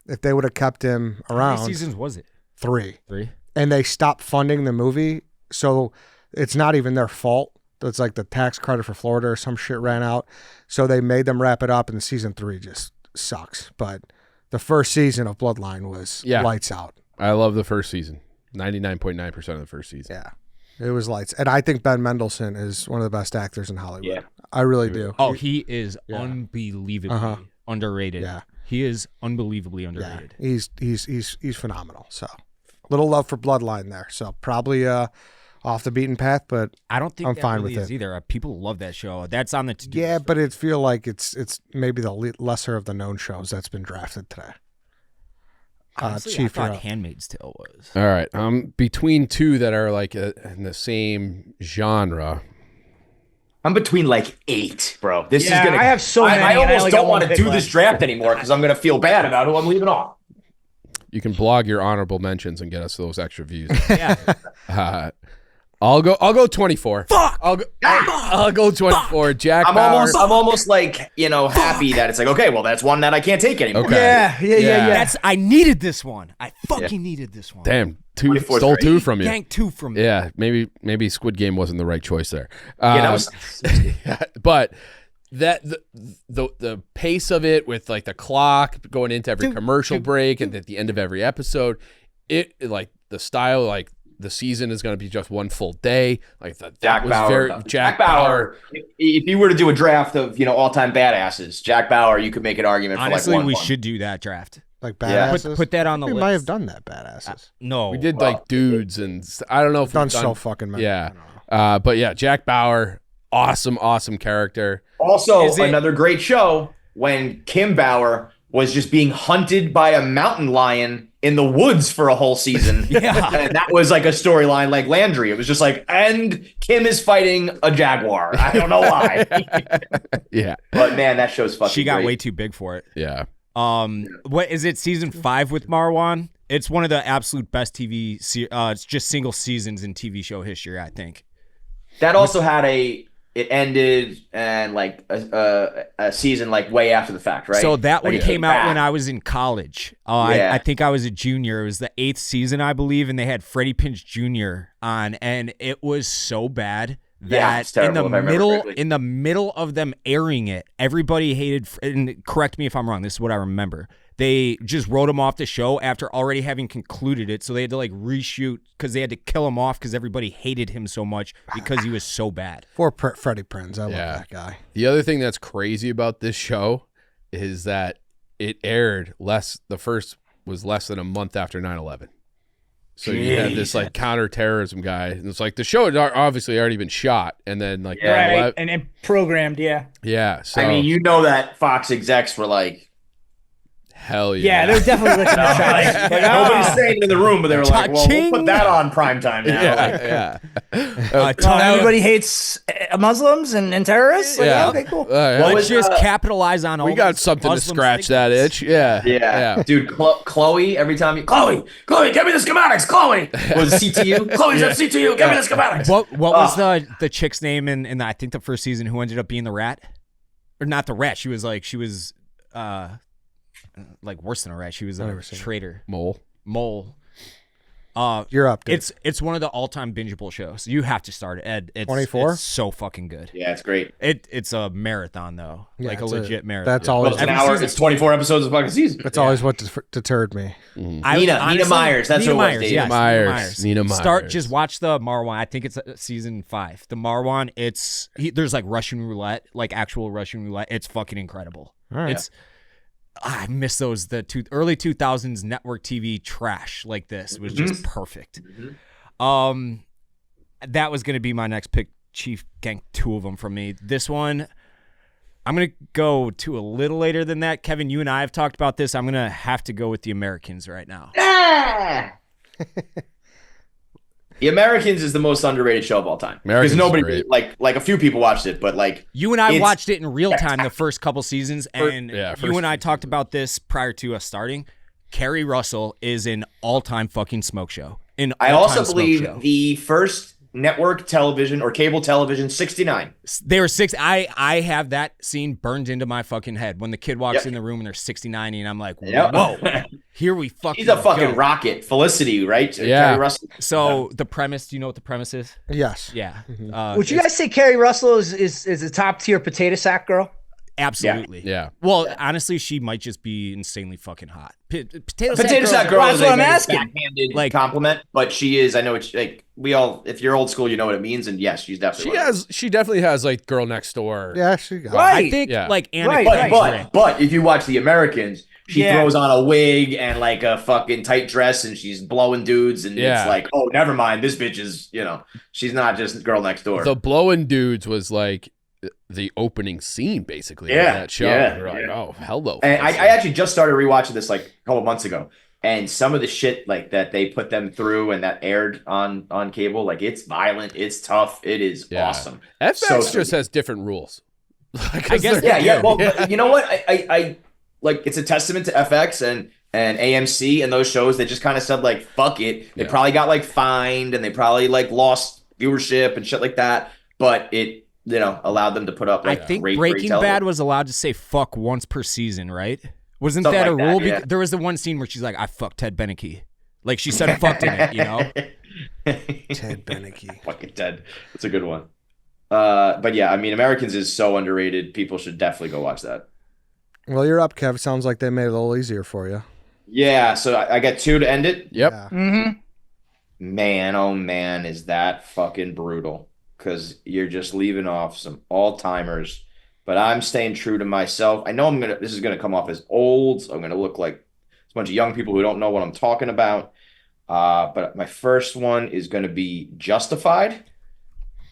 If they would have kept him around. How many seasons was it? 3. 3. And they stopped funding the movie, so it's not even their fault. It's like the tax credit for Florida or some shit ran out. So they made them wrap it up, and season 3 just sucks. But the first season of Bloodline was lights out. I love the first season. 99.9% of the first season. Yeah. It was lights. And I think Ben Mendelsohn is one of the best actors in Hollywood. Yeah. I really do. Oh, he is unbelievably underrated. Yeah. He is unbelievably underrated. Yeah. He's phenomenal. So, little love for Bloodline there. So, probably a off the beaten path, but I don't think I'm that fine really with is it. either. People love that show. That's on the to-do yeah, list. but it feel like it's maybe the lesser of the known shows that's been drafted today. Honestly, Chief, I you're thought up. Handmaid's Tale was. All right. Between two that are like in the same genre. I'm between like 8, bro. This is gonna. I have so many. I and almost only don't got one want to pick do left. this draft anymore because I'm gonna feel bad about who I'm leaving off. You can blog your honorable mentions and get us those extra views. Yeah. I'll go 24. Fuck. I'll go 24. Jack I'm Bauer. almost like happy that it's like, okay, well that's one that I can't take anymore. Okay. Yeah. I needed this one. I fucking needed this one. Damn, 24 stole great. 2 from you. Yanked 2 from me. Yeah, maybe Squid Game wasn't the right choice there. That was- But that the pace of it with like the clock going into every commercial break and at the end of every episode, it like the style, like the season is going to be just one full day. Like that Jack was Bauer. very Jack Bauer. If you were to do a draft of all-time badasses, Jack Bauer, you could make an argument Honestly, for like we one. should do that draft. Like Yeah. badasses. Put that on the we list. might have done that badasses. No. We did like dudes and I don't know if done we've so fucking many. Yeah. But yeah, Jack Bauer, awesome character. Also, Is it- another great show when Kim Bauer was just being hunted by a mountain lion in the woods for a whole season. Yeah. And that was like a storyline like Landry. It was just like, and Kim is fighting a jaguar. I don't know why. Yeah. But man, that show's fucking She got great. way too big for it. Yeah. What is it? Season 5 with Marwan? It's one of the absolute best TV. It's just single seasons in TV show history, I think. That also had it ended and like a season like way after the fact, right? So that Like, one it came out back. when I was in college. Yeah. I think I was a junior. It was the 8th season, I believe, and they had Freddie Pinch Jr. on, and it was so bad Yeah, it's that terrible, if I remember correctly. in the middle of them airing it, everybody hated. And correct me if I'm wrong. This is what I remember. They just wrote him off the show after already having concluded it, so they had to like reshoot because they had to kill him off because everybody hated him so much because he was so bad. For Freddie Prinze. I love Yeah. that guy. The other thing that's crazy about this show is that it aired the first was less than a month after 9/11. So you had this like counterterrorism guy, and it's like the show had obviously already been shot, and then like Yeah. 9/11 Right. And programmed, yeah. yeah. So I mean, you know that Fox execs were like, hell Yeah, yeah, they're definitely looking at like, that. nobody's staying in the room, but they were like, well, we'll Cha-ching. put that on primetime now. Like, yeah. Everybody hates Muslims and terrorists? Like, Yeah. okay, cool. Yeah. What Let's was, just capitalize on all We got those something to Muslim scratch that stigmas. itch. Yeah. yeah. Dude, Chloe, every time Chloe, give me the schematics, Chloe. Was it CTU? Chloe's at CTU, give me the schematics. What was the chick's name in I think the first season who ended up being the rat? Or not the rat. She was like worse than a rat. She was a traitor. Mole. You're up, dude. It's one of the all-time bingeable shows. You have to start it, Ed. It's 24? It's so fucking good. Yeah, it's great. It's a marathon though, Yeah, like a it's legit marathon. That's Well, always it's an Every hour. season- It's 24 episodes of fucking season. that's always what deterred me. Nina Myers, that's Nina who it was, Myers, Dave. yes, Myers, Nina Start Myers. just watch the Marwan. I think it's season 5. The Marwan. There's like Russian roulette, like actual Russian roulette. It's fucking incredible. All right. I miss those early 2000s network TV trash like this. It was just perfect. That was going to be my next pick. Chief ganked 2 of them from me. This one, I'm going to go to a little later than that. Kevin, you and I have talked about this. I'm going to have to go with The Americans right now. The Americans is the most underrated show of all time. Americans Because is nobody great. like a few people watched it, but like You and I It's watched it in real time the first couple seasons, and first you and I talked about this prior to us starting. Carrie Russell is an all-time fucking smoke show. I also believe the first network television or cable television 69. they were 6. I have that scene burned into my fucking head when the kid walks Yep. in the room and they're 69, and I'm like, Yep. whoa, here we fucking He's a fucking go. rocket. Felicity, right? Yeah. Carrie Russell. So the premise, do you know what the premise is? Yes. Yeah. Would you guys say Carrie Russell is a top tier potato sack girl? Absolutely. Yeah. Well, honestly, she might just be insanely fucking hot. Potato Sack girl That's is what a I'm very asking. backhanded Like- compliment, but she is. I know it's like if you're old school, you know what it means, and yes, she's definitely. She definitely has like girl next door. Yeah, she got it. Right. I think Yeah. like Anna Right, Kendrick. But if you watch The Americans, she throws on a wig and like a fucking tight dress and she's blowing dudes and it's like, oh, never mind. This bitch is, she's not just girl next door. The blowing dudes was like the opening scene basically of that show. We're like, oh, hello. And I actually just started rewatching this like a couple months ago. And some of the shit like that they put them through and that aired on cable, like it's violent, it's tough, it is awesome. FX just has different rules. I guess. Well, you know what? I like it's a testament to FX and AMC and those shows that just kind of said like fuck it. They probably got like fined and they probably like lost viewership and shit like that, but it allowed them to put up. Like, I think Breaking Bad was allowed to say fuck once per season, right? Wasn't that a rule? There was the one scene where she's like, I fucked Ted Beneke. Like she said fucked in it, Ted Beneke. Fucking Ted. That's a good one. But yeah, I mean, Americans is so underrated. People should definitely go watch that. Well, you're up, Kev. Sounds like they made it a little easier for you. Yeah, so I got 2 to end it. Yep. Yeah. Mm-hmm. Man, oh man, is that fucking brutal. Because you're just leaving off some all-timers. But I'm staying true to myself. I know this is gonna come off as old. So I'm gonna look like a bunch of young people who don't know what I'm talking about. But my first one is gonna be Justified.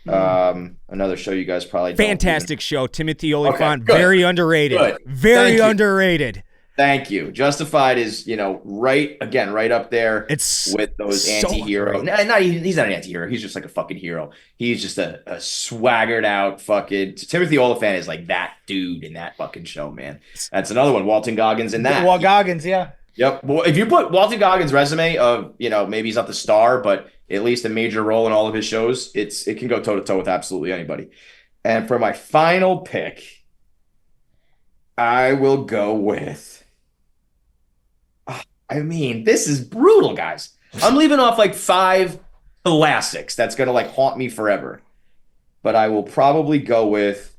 Another show you guys probably don't fantastic show. Timothy Olyphant, Okay, very underrated. Good. Very underrated. Thank you. Justified is, right up there It's with those so anti-hero. He's not an anti-hero. He's just like a fucking hero. He's just a swaggered out fucking Timothy Olyphant is like that dude in that fucking show, man. That's another one. Walton Goggins in that. Goggins, yeah. Yep. Well, if you put Walton Goggins' resume of, maybe he's not the star, but at least a major role in all of his shows, it can go toe to toe with absolutely anybody. And for my final pick, I will go with. I mean, this is brutal, guys. I'm leaving off like 5 classics that's going to like haunt me forever. But I will probably go with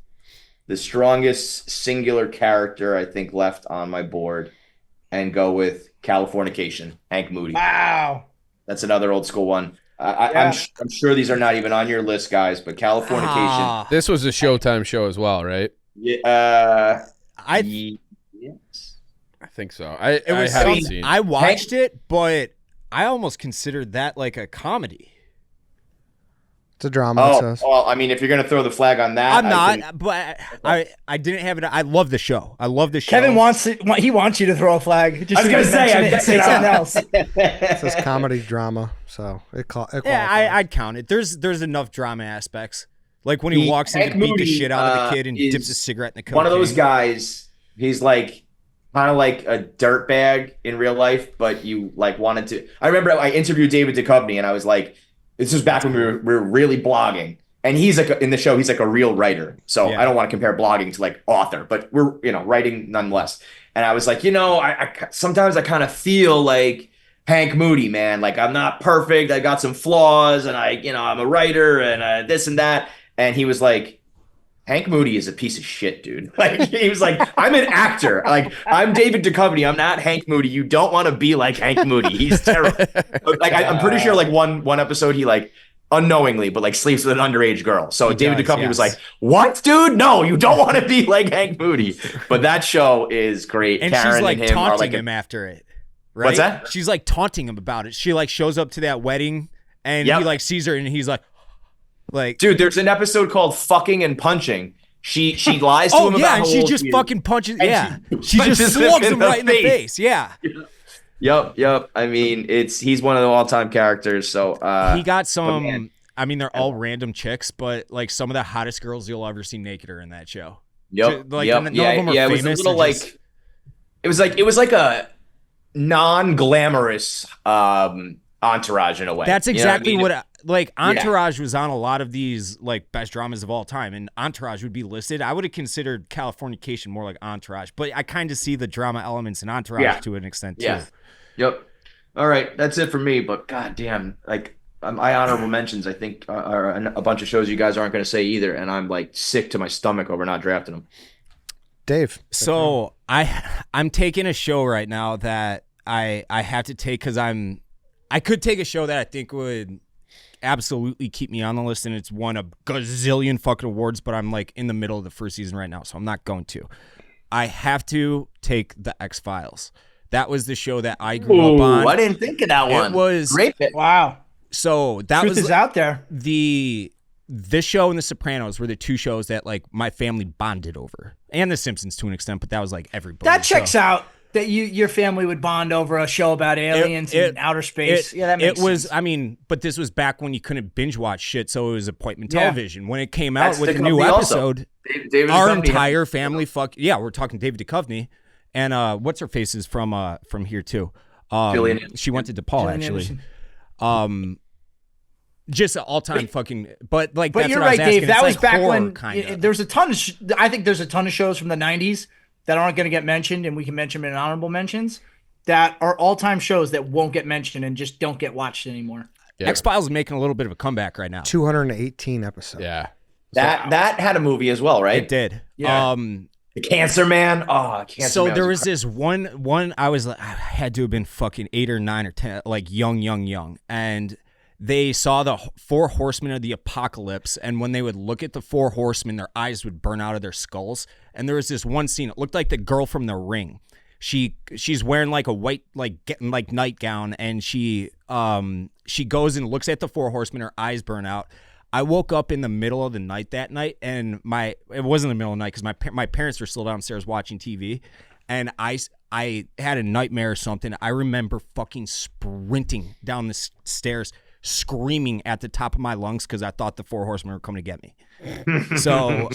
the strongest singular character I think left on my board and go with Californication, Hank Moody. Wow. That's another old school one. I'm sure these are not even on your list, guys, but Californication. This was a Showtime show as well, right? Yeah. Yes. I think so. I haven't seen. I watched it, but I almost considered that like a comedy. It's a drama. Well, I mean, if you're gonna throw the flag on that, I'm not. But I didn't have it. I love the show. Kevin wants you to throw a flag. Just I was gonna say something else. It says comedy drama, so it qualifies. I'd count it. There's enough drama aspects. Like when he walks in to beat the shit out of the kid and dips a cigarette in the cocaine. One of those guys. He's like kind of like a dirtbag in real life, but you like wanted to. I remember I interviewed David Duchovny, and I was like, this was back when we were really blogging, and he's like in the show, he's like a real writer. So I don't want to compare blogging to like author, but we're writing nonetheless. And I was like, I sometimes I kind of feel like Hank Moody, man. Like I'm not perfect. I got some flaws, and I'm a writer and this and that. And he was like, Hank Moody is a piece of shit, dude. Like he was like, I'm an actor. Like I'm David Duchovny. I'm not Hank Moody. You don't want to be like Hank Moody. He's terrible. Like I'm pretty sure like one episode he like unknowingly, but like sleeps with an underage girl. So David Duchovny was like, "What, dude? No, you don't want to be like Hank Moody." But that show is great. And Karen she's like and him taunting are like him after it. Right? What's that? She's like taunting him about it. She like shows up to that wedding and he like sees her and he's like, dude, there's an episode called Fucking and Punching. She lies to him about and how she old just she is. fucking punches. And She just slugs him right in the face. Yeah. Yep. I mean, he's one of the all-time characters. So he got some. I mean, they're all random chicks, but like some of the hottest girls you'll ever see naked are in that show. Yep. None of them are It famous. was a little it was like a non-glamorous entourage in a way. That's exactly what Entourage was on a lot of these like best dramas of all time, and Entourage would be listed. I would have considered Californication more like Entourage, but I kind of see the drama elements in Entourage to an extent too. Yeah. Yep. All right, that's it for me. But goddamn, like my honorable mentions, I think are a bunch of shows you guys aren't going to say either, and I'm like sick to my stomach over not drafting them. Dave. So I'm taking a show right now that I have to take because I could take a show that I think would absolutely keep me on the list, and it's won a gazillion fucking awards, but I'm like in the middle of the first season right now, so I'm not going to. I have to take the X-Files. That was the show that I grew up on. I didn't think of that one. It was great pick. Wow. So that Truth was is out there. This show and The Sopranos were the two shows that like my family bonded over, and The Simpsons to an extent, but that was like everybody. That checks out. That your family would bond over a show about aliens and outer space. That makes sense. I mean, but this was back when you couldn't binge watch shit, so it was appointment Yeah. television. When it came out That's with a the new company also. episode, David our Duchovny. entire family we're talking David Duchovny, and what's her face is from here too. Gillian. She went to DePaul Gillian actually. Anderson. Just an all-time fucking. But like, But that's you're what I was right, Dave. asking. That It's was like back horror, when kinda. there's a ton of. I think there's a ton of shows from the '90s that aren't going to get mentioned, and we can mention them in honorable mentions. That are all-time shows that won't get mentioned and just don't get watched anymore. Yeah. X-Files is making a little bit of a comeback right now. 218 episodes. Yeah. That had a movie as well, right? It did. Yeah. The Cancer Man. Oh, Cancer So Man. there was this one I was like, I had to have been fucking 8 or 9 or 10, like young, and they saw the 4 horsemen of the apocalypse, and when they would look at the 4 horsemen, their eyes would burn out of their skulls. And there was this one scene. It looked like the girl from The Ring. She's wearing like a white like nightgown, and she goes and looks at the 4 horsemen. Her eyes burn out. I woke up in the middle of the night that night, and it wasn't the middle of the night because my parents were still downstairs watching TV, and I had a nightmare or something. I remember fucking sprinting down the stairs, screaming at the top of my lungs because I thought the 4 horsemen were coming to get me. So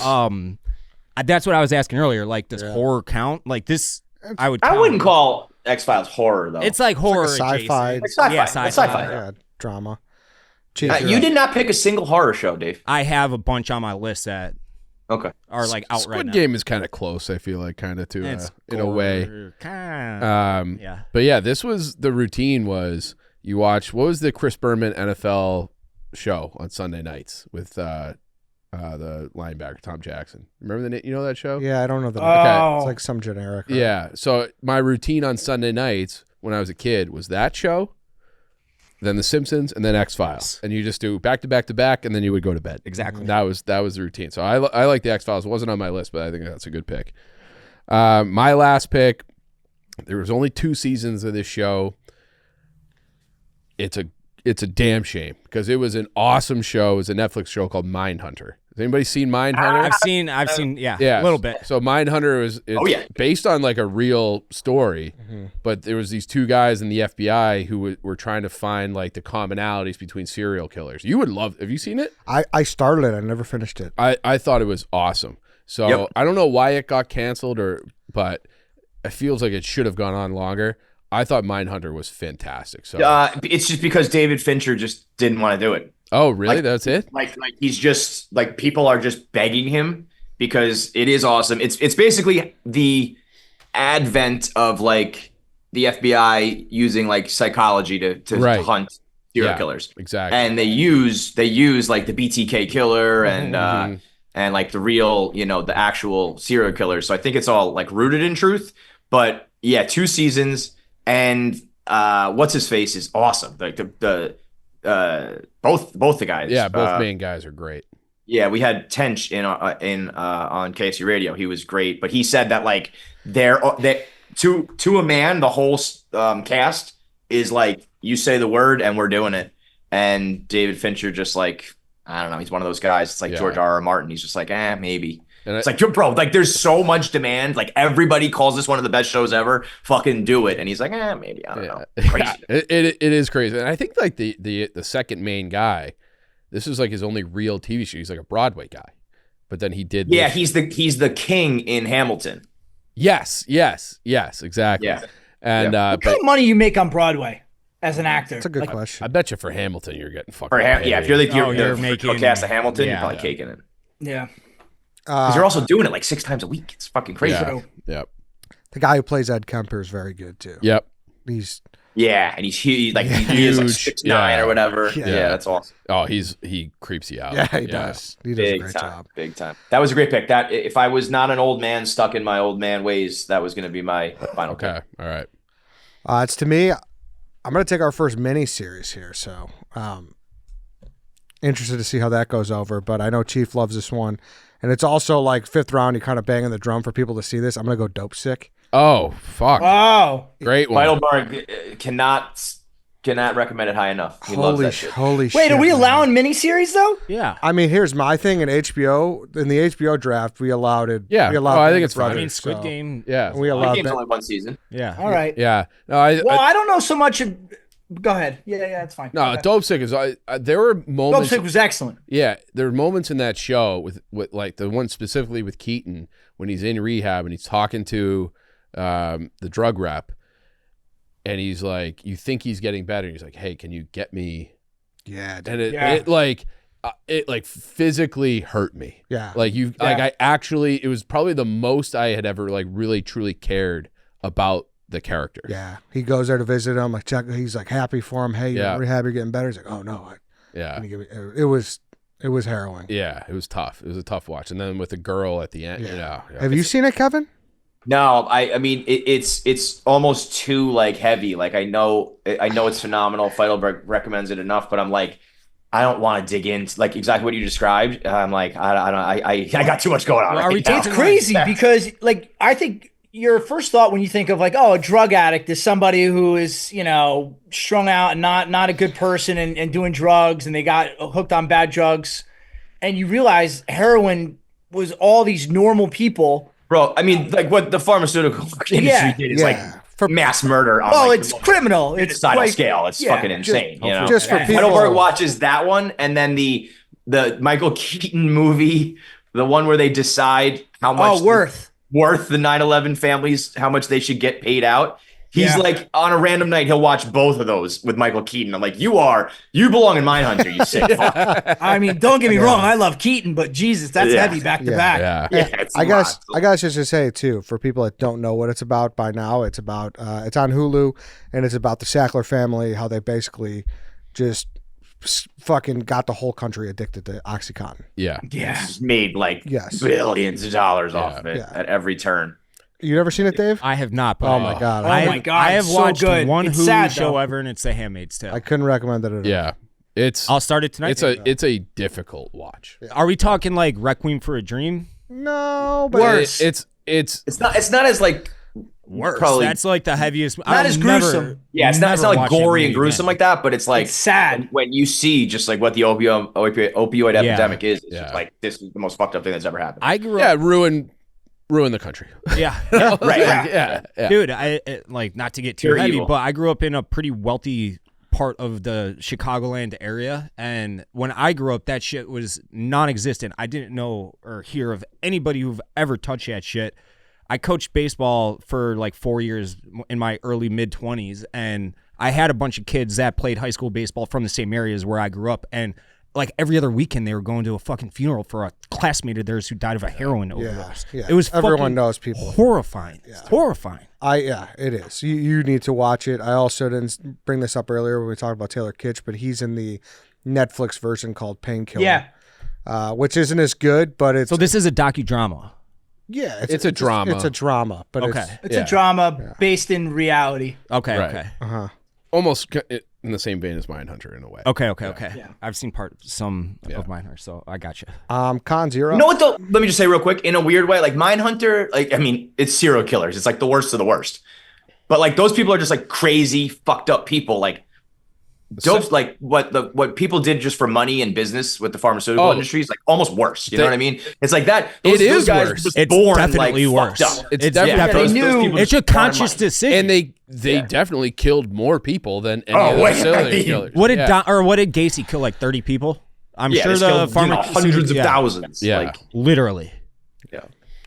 that's what I was asking earlier. Like, does horror count? Like this, I wouldn't call X-Files horror though. It's like horror, It's like a sci-fi. adjacent. It's sci-fi. Yeah, It's sci-fi. sci-fi. Yeah, drama. You did not pick a single horror show, Dave. I have a bunch on my list that Okay. are like out Squid right now. Game is kind of close, I feel like, kind of to It's in a way. Kinda. Yeah. But yeah, this was the routine was you watch, what was the Chris Berman NFL show on Sunday nights with the linebacker, Tom Jackson. Remember the name? You know that show? Yeah, I don't know the Oh. It's like some generic. right? Yeah. So my routine on Sunday nights when I was a kid was that show, then The Simpsons, and then X-Files. And you just do back to back to back, and then you would go to bed. Exactly. That was the routine. So I like the X-Files. It wasn't on my list, but I think that's a good pick. My last pick, there was only 2 seasons of this show. It's a damn shame because it was an awesome show. It was a Netflix show called Mindhunter. Has anybody seen Mindhunter? I've seen, yeah, Yeah, a little bit. So Mindhunter is based on like a real story, but there was these 2 guys in the FBI who were trying to find like the commonalities between serial killers. You would love. Have you seen it? I started it. I never finished it. I thought it was awesome. So I don't know why it got canceled but it feels like it should have gone on longer. I thought Mindhunter was fantastic. So It's just because David Fincher just didn't want to do it. oh really? That's it? Like he's just like people are just begging him because it is awesome. It's basically the advent of like the FBI using like psychology to hunt serial killers. Exactly. And they use like the BTK killer and like the real, the actual serial killers. So I think it's all like rooted in truth. But yeah, 2 seasons and what's his face is awesome. Like the both the guys. Yeah, both main guys are great. Yeah, we had Tench in on KFC Radio. He was great, but he said that like that to a man, the whole cast is like you say the word and we're doing it. And David Fincher just like I don't know, he's one of those guys. It's like George R.R. Martin. He's just like maybe. And it's like, bro, like there's so much demand. Like everybody calls this one of the best shows ever. Fucking do it. And he's like, maybe I don't know. Crazy. It is crazy. And I think like the second main guy, this is like his only real TV show. He's like a Broadway guy, but then he did. Yeah, he's the king in Hamilton. Yes, exactly. Yeah. And what kind of money you make on Broadway as an actor? That's a good question. I bet you for Hamilton you're getting fucking. If you're like you're making cast of Hamilton, you're probably caking it. Yeah. Because you're also doing it like 6 times a week. It's fucking crazy. Yeah. Yep. The guy who plays Ed Kemper is very good too. Yep. He's and he's huge. Like he is like 6'9" or whatever. Yeah, that's awesome. Oh, he creeps you out. Yeah, he does. He does a great job. Big time. That was a great pick. That if I was not an old man stuck in my old man ways, that was going to be my final pick. All right. It's to me. I'm going to take our first mini series here, so interested to see how that goes over. But I know Chief loves this one. and it's also like fifth round. You kind of banging the drum for people to see this. I'm gonna go Dope Sick. Oh fuck! Oh, Great one. Heidelberg cannot recommend it high enough. He loves that shit. Holy shit! wait, are we man. allowing miniseries though? Yeah. I mean, here's my thing in HBO. In the HBO draft, we allowed it. Yeah. we allowed I think Band it's of fine. I Brothers, mean, Squid so Game. Yeah. We The allowed game's that. only one season. Yeah. All right. Yeah. No, Well, I don't know so much. Go ahead. Yeah, it's fine. no. Okay. Dope Sick is. There were Dope moments. Sick was excellent. Yeah, there were moments in that show with like the one specifically with Keaton when he's in rehab and he's talking to the drug rep, and he's like, "You think he's getting better?" He's like, "Hey, can you get me?" Yeah, dude. And it Yeah. like physically hurt me. Yeah. Like I actually, it was probably the most I had ever like really truly cared about the character. Yeah, he goes there to visit him. Like, he's like happy for him. Hey, you're Yeah. in rehab, you're getting better. He's like, oh no, Yeah. can you give me? It was harrowing. Yeah, it was tough. It was a tough watch. And then with the girl at the end, Yeah. yeah. Have you seen it, Kevin? No, I mean it's almost too like heavy. Like I know it's phenomenal. Feidelberg recommends it enough, but I'm like, I don't want to dig into like exactly what you described. I'm like, I got too much going on. Well, are we right now. It's crazy because, like, I think your first thought when you think of like, oh, a drug addict is somebody who is, strung out and not a good person and doing drugs and they got hooked on bad drugs, and you realize heroin was all these normal people. Bro, I mean, like what the pharmaceutical industry did is like mass murder on Oh, like, it's criminal. It's societal like, scale. It's yeah, fucking insane. You know, just for people- Heidelberg watches that one, and then the Michael Keaton movie, the one where they decide how much worth the 9/11 families, how much they should get paid out. He's like on a random night, he'll watch both of those with Michael Keaton. I'm like, you belong in Mindhunter, you sick fuck. I mean, don't get me wrong. I love Keaton, but Jesus, that's heavy back to back. Yeah. Yeah, it's I a guess lot. I guess just to say too, for people that don't know what it's about by now, it's about it's on Hulu, and it's about the Sackler family, how they basically just fucking got the whole country addicted to OxyContin. Yeah. Yeah. He's made like Yes. billions of dollars off of it Yeah. at every turn. You never seen it, Dave? I have not. But Oh my god, Oh my God, I have it's so watched good. one It's Hulu sad, show though. ever, and it's The Handmaid's Tale. I couldn't recommend it at all. Yeah. It's I'll start it tonight. it's a difficult watch. Are we talking like Requiem for a Dream? No, but Worse. It's Not as like Worse. Probably That's like the heaviest. Not I'll as never- gruesome. yeah, it's not never like watch gory it and gruesome again. like that, but it's like It's sad. when you see just like what the opioid epidemic is. It's Yeah. just like this is the most fucked up thing that's ever happened. I grew yeah, up. ruin the country. Yeah. Right, Like, yeah. yeah. Dude, like not to get too Pure heavy, evil. but I grew up in a pretty wealthy part of the Chicagoland area, and when I grew up, that shit was non-existent. I didn't know or hear of anybody who've ever touched that shit. I coached baseball for like 4 years in my early mid-20s, and I had a bunch of kids that played high school baseball from the same areas where I grew up, and like every other weekend they were going to a fucking funeral for a classmate of theirs who died of a heroin overdose. yeah. It was Everyone fucking knows people. horrifying. Horrifying. It is. You need to watch it. I also didn't bring this up earlier when we talked about Taylor Kitsch, but he's in the Netflix version called Painkiller. Yeah. Which isn't as good, but it's So this is a docudrama. yeah, It's a drama. It's a drama, but Okay. It's a drama based in reality. Okay, Right. okay. Almost in the same vein as Mindhunter in a way. Okay. Yeah. I've seen some of mine, so I got you. Con Zero. You know what though? Let me just say real quick, in a weird way, like Mindhunter, like I mean, it's serial killers. It's like the worst of the worst. But like those people are just like crazy, fucked up people. Like dope, like what people did just for money and business with the pharmaceutical industry is like almost worse. You know what I mean? It's like that. It is guys were worse. just It's born, definitely like, worse. fucked up. It's It's definitely definitely- They knew- It's a conscious decision. and they definitely killed more people than any Oh, other wait, serial I mean, killers. what did yeah. what did Gacy kill? Like 30 people? I'm Yeah, sure it's the killed, pharmaceutical hundreds of thousands. Yeah. Like, literally.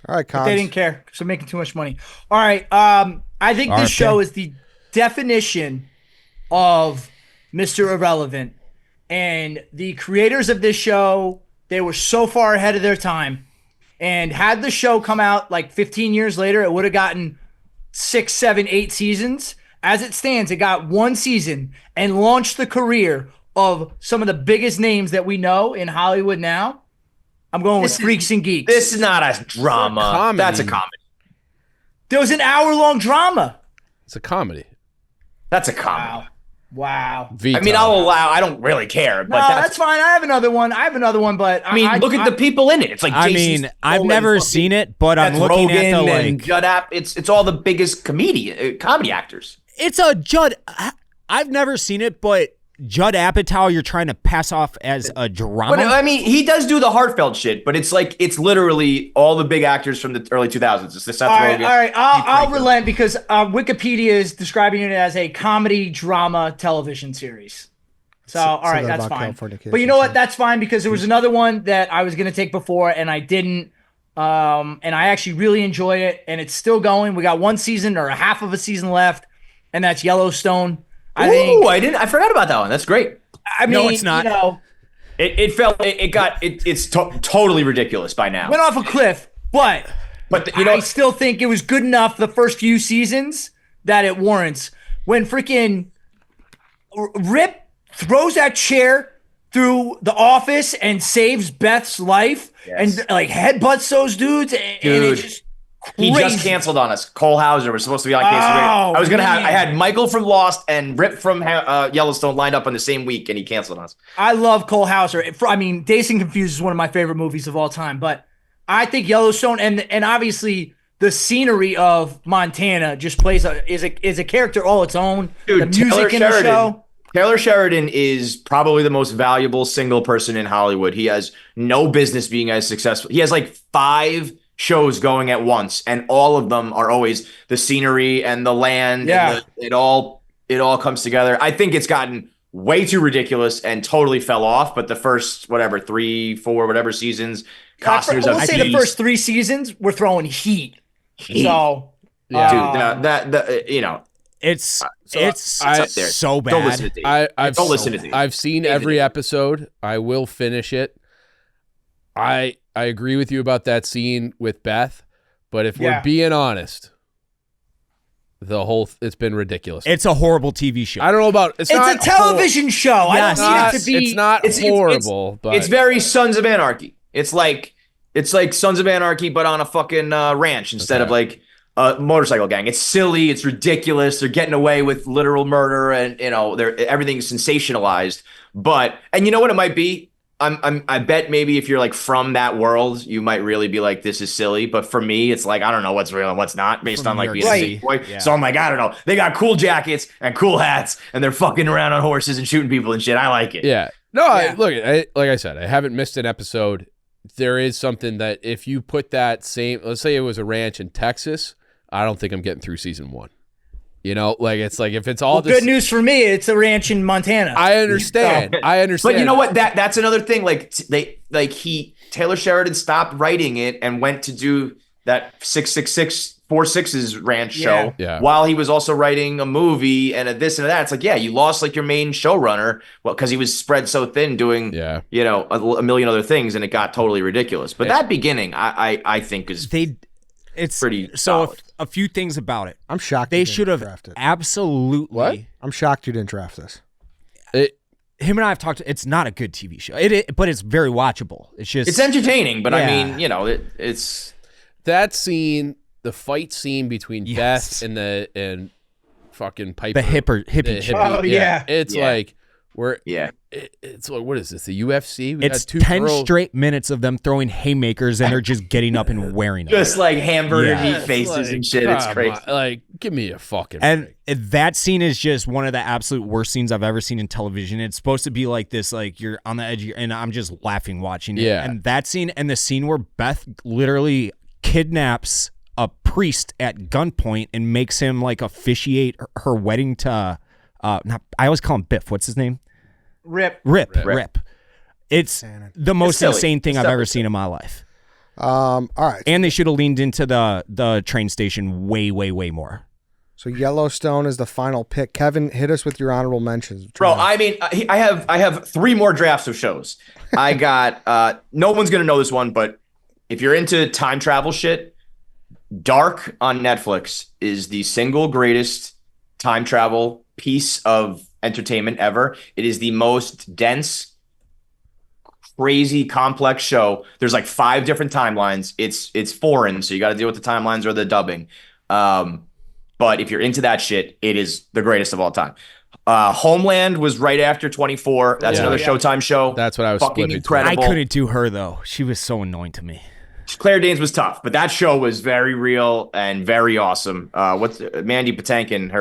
All right, Con. They didn't care because they're making too much money. All right. I think this RFK. show is the definition of Mr. Irrelevant. And the creators of this show, they were so far ahead of their time. And had the show come out like 15 years later, it would have gotten 6, 7, 8 seasons. As it stands, it got 1 season and launched the career of some of the biggest names that we know in Hollywood now. I'm going with Freaks and Geeks. this is not a drama. comedy. That's a comedy. There was an hour-long drama. It's a comedy. That's a comedy. Wow. Wow. Veto. I mean, I don't really care, No, but that's fine. I have another one, but I mean, look at the people in it. It's like Jason I've Statham, never fucking seen it, but I'm Seth looking at the Rogen and like. Judd It's all the biggest comedy actors. It's a Judd. I've never seen it, but Judd Apatow, you're trying to pass off as a drama. But I mean, he does do the heartfelt shit, but it's literally all the big actors from the early 2000s. It's the Seth Rogen. All right. I'll relent because Wikipedia is describing it as a comedy drama television series. So all right, that's fine. But you know what? That's fine because there was another one that I was going to take before and I didn't. And I actually really enjoyed it, and it's still going. We got one season or a half of a season left, and that's Yellowstone. I forgot about that one. That's great. I mean, no, it's not. You know, it's totally ridiculous by now. Went off a cliff, but I still think it was good enough the first few seasons that it warrants. When freaking Rip throws that chair through the office and saves Beth's life, and like headbutts those dudes, and it's just crazy. He just canceled on us. Cole Hauser was supposed to be on KFC. I had Michael from Lost and Rip from Yellowstone lined up on the same week, and he canceled on us. I love Cole Hauser. I mean, Dazed and Confused is one of my favorite movies of all time, but I think Yellowstone and obviously the scenery of Montana just is a character all its own. Dude, the music in the show. Taylor Sheridan is probably the most valuable single person in Hollywood. He has no business being as successful. He has like 5 shows going at once, and all of them are always the scenery and the land. Yeah. And it all comes together. I think it's gotten way too ridiculous and totally fell off. But the first 3, 4, whatever seasons, Costner's I would say the first 3 seasons were throwing heat. So, dude, It's up there. so bad. Don't listen to Dave. Don't listen to Dave. I've seen every episode. I will finish it. I agree with you about that scene with Beth, but if we're being honest, it's been ridiculous. It's a horrible TV show. I don't know about it's a television show. Yes. I don't need it to be. It's not horrible, but it's very Sons of Anarchy. It's like Sons of Anarchy, but on a fucking ranch instead of like a motorcycle gang. It's silly. It's ridiculous. They're getting away with literal murder, and everything's sensationalized. And you know what it might be? I bet maybe if you're like from that world, you might really be like, this is silly. But for me, it's like, I don't know what's real and what's not based on like being a sick boy. Yeah. So I'm like, I don't know. They got cool jackets and cool hats, and they're fucking around on horses and shooting people and shit. I like it. Yeah. No, like I said, I haven't missed an episode. There is something that if you put that let's say it was a ranch in Texas, I don't think I'm getting through season 1. It's like if it's all good news for me, it's a ranch in Montana. I understand. But you know what? That's another thing. Taylor Sheridan stopped writing it and went to do that 66646's ranch show while he was also writing a movie and a this and a that. It's like, you lost like your main showrunner, because he was spread so thin doing a million other things, and it got totally ridiculous. But that beginning, I think it's pretty solid. A few things about it. I'm shocked they should have absolutely. What? I'm shocked you didn't draft this. Him and I have talked. It's not a good TV show. But it's very watchable. It's entertaining. But I mean, it's that scene, the fight scene between Beth and fucking Piper, the hippie. Oh yeah, it's like it's like, what is this? The UFC? It's 10 straight minutes of them throwing haymakers, and they're just getting up and wearing them. Just like hamburger meat faces and shit. It's crazy. Like, give me a fucking break. That scene is just one of the absolute worst scenes I've ever seen in television. It's supposed to be like this, like you're on the edge, and I'm just laughing watching it. Yeah. And that scene and the scene where Beth literally kidnaps a priest at gunpoint and makes him like officiate her wedding to I always call him Biff. What's his name? Rip. It's the most insane thing I've ever seen in my life. All right. And they should have leaned into the train station way, way, way more. So Yellowstone is the final pick. Kevin, hit us with your honorable mentions. Bro, I mean, I have 3 more drafts of shows. I got no one's gonna know this one, but if you're into time travel shit, Dark on Netflix is the single greatest time travel piece of entertainment ever. It is the most dense, crazy, complex show. There's like 5 different timelines. It's foreign, so you got to deal with the timelines or the dubbing. But if you're into that shit, it is the greatest of all time. Homeland was right after 24. That's Yeah. another Yeah. Showtime show. That's what I was fucking split between. I incredible. couldn't do her though. She was so annoying to me. Claire Danes was tough, but that show was very real and very awesome. What's Mandy Patinkin?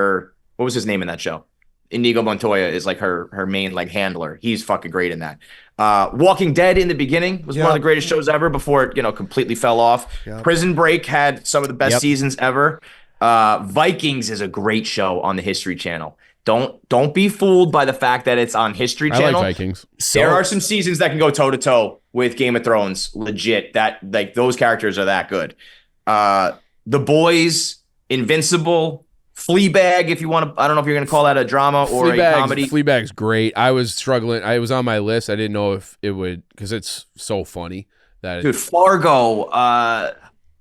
What was his name in that show? Inigo Montoya is like her main like handler. He's fucking great in that. Walking Dead in the beginning was one of the greatest shows ever before it completely fell off. Yep. Prison Break had some of the best Yep. seasons ever. Vikings is a great show on the History Channel. Don't be fooled by the fact that it's on History I Channel. like Vikings. There are some seasons that can go toe to toe with Game of Thrones. Legit, that like those characters are that good. The Boys, Invincible, Fleabag. If you want to, I don't know if you're going to call that a drama or a comedy. Fleabag's great. I was struggling. I was on my list. I didn't know if it would because it's so funny that Dude, Fargo,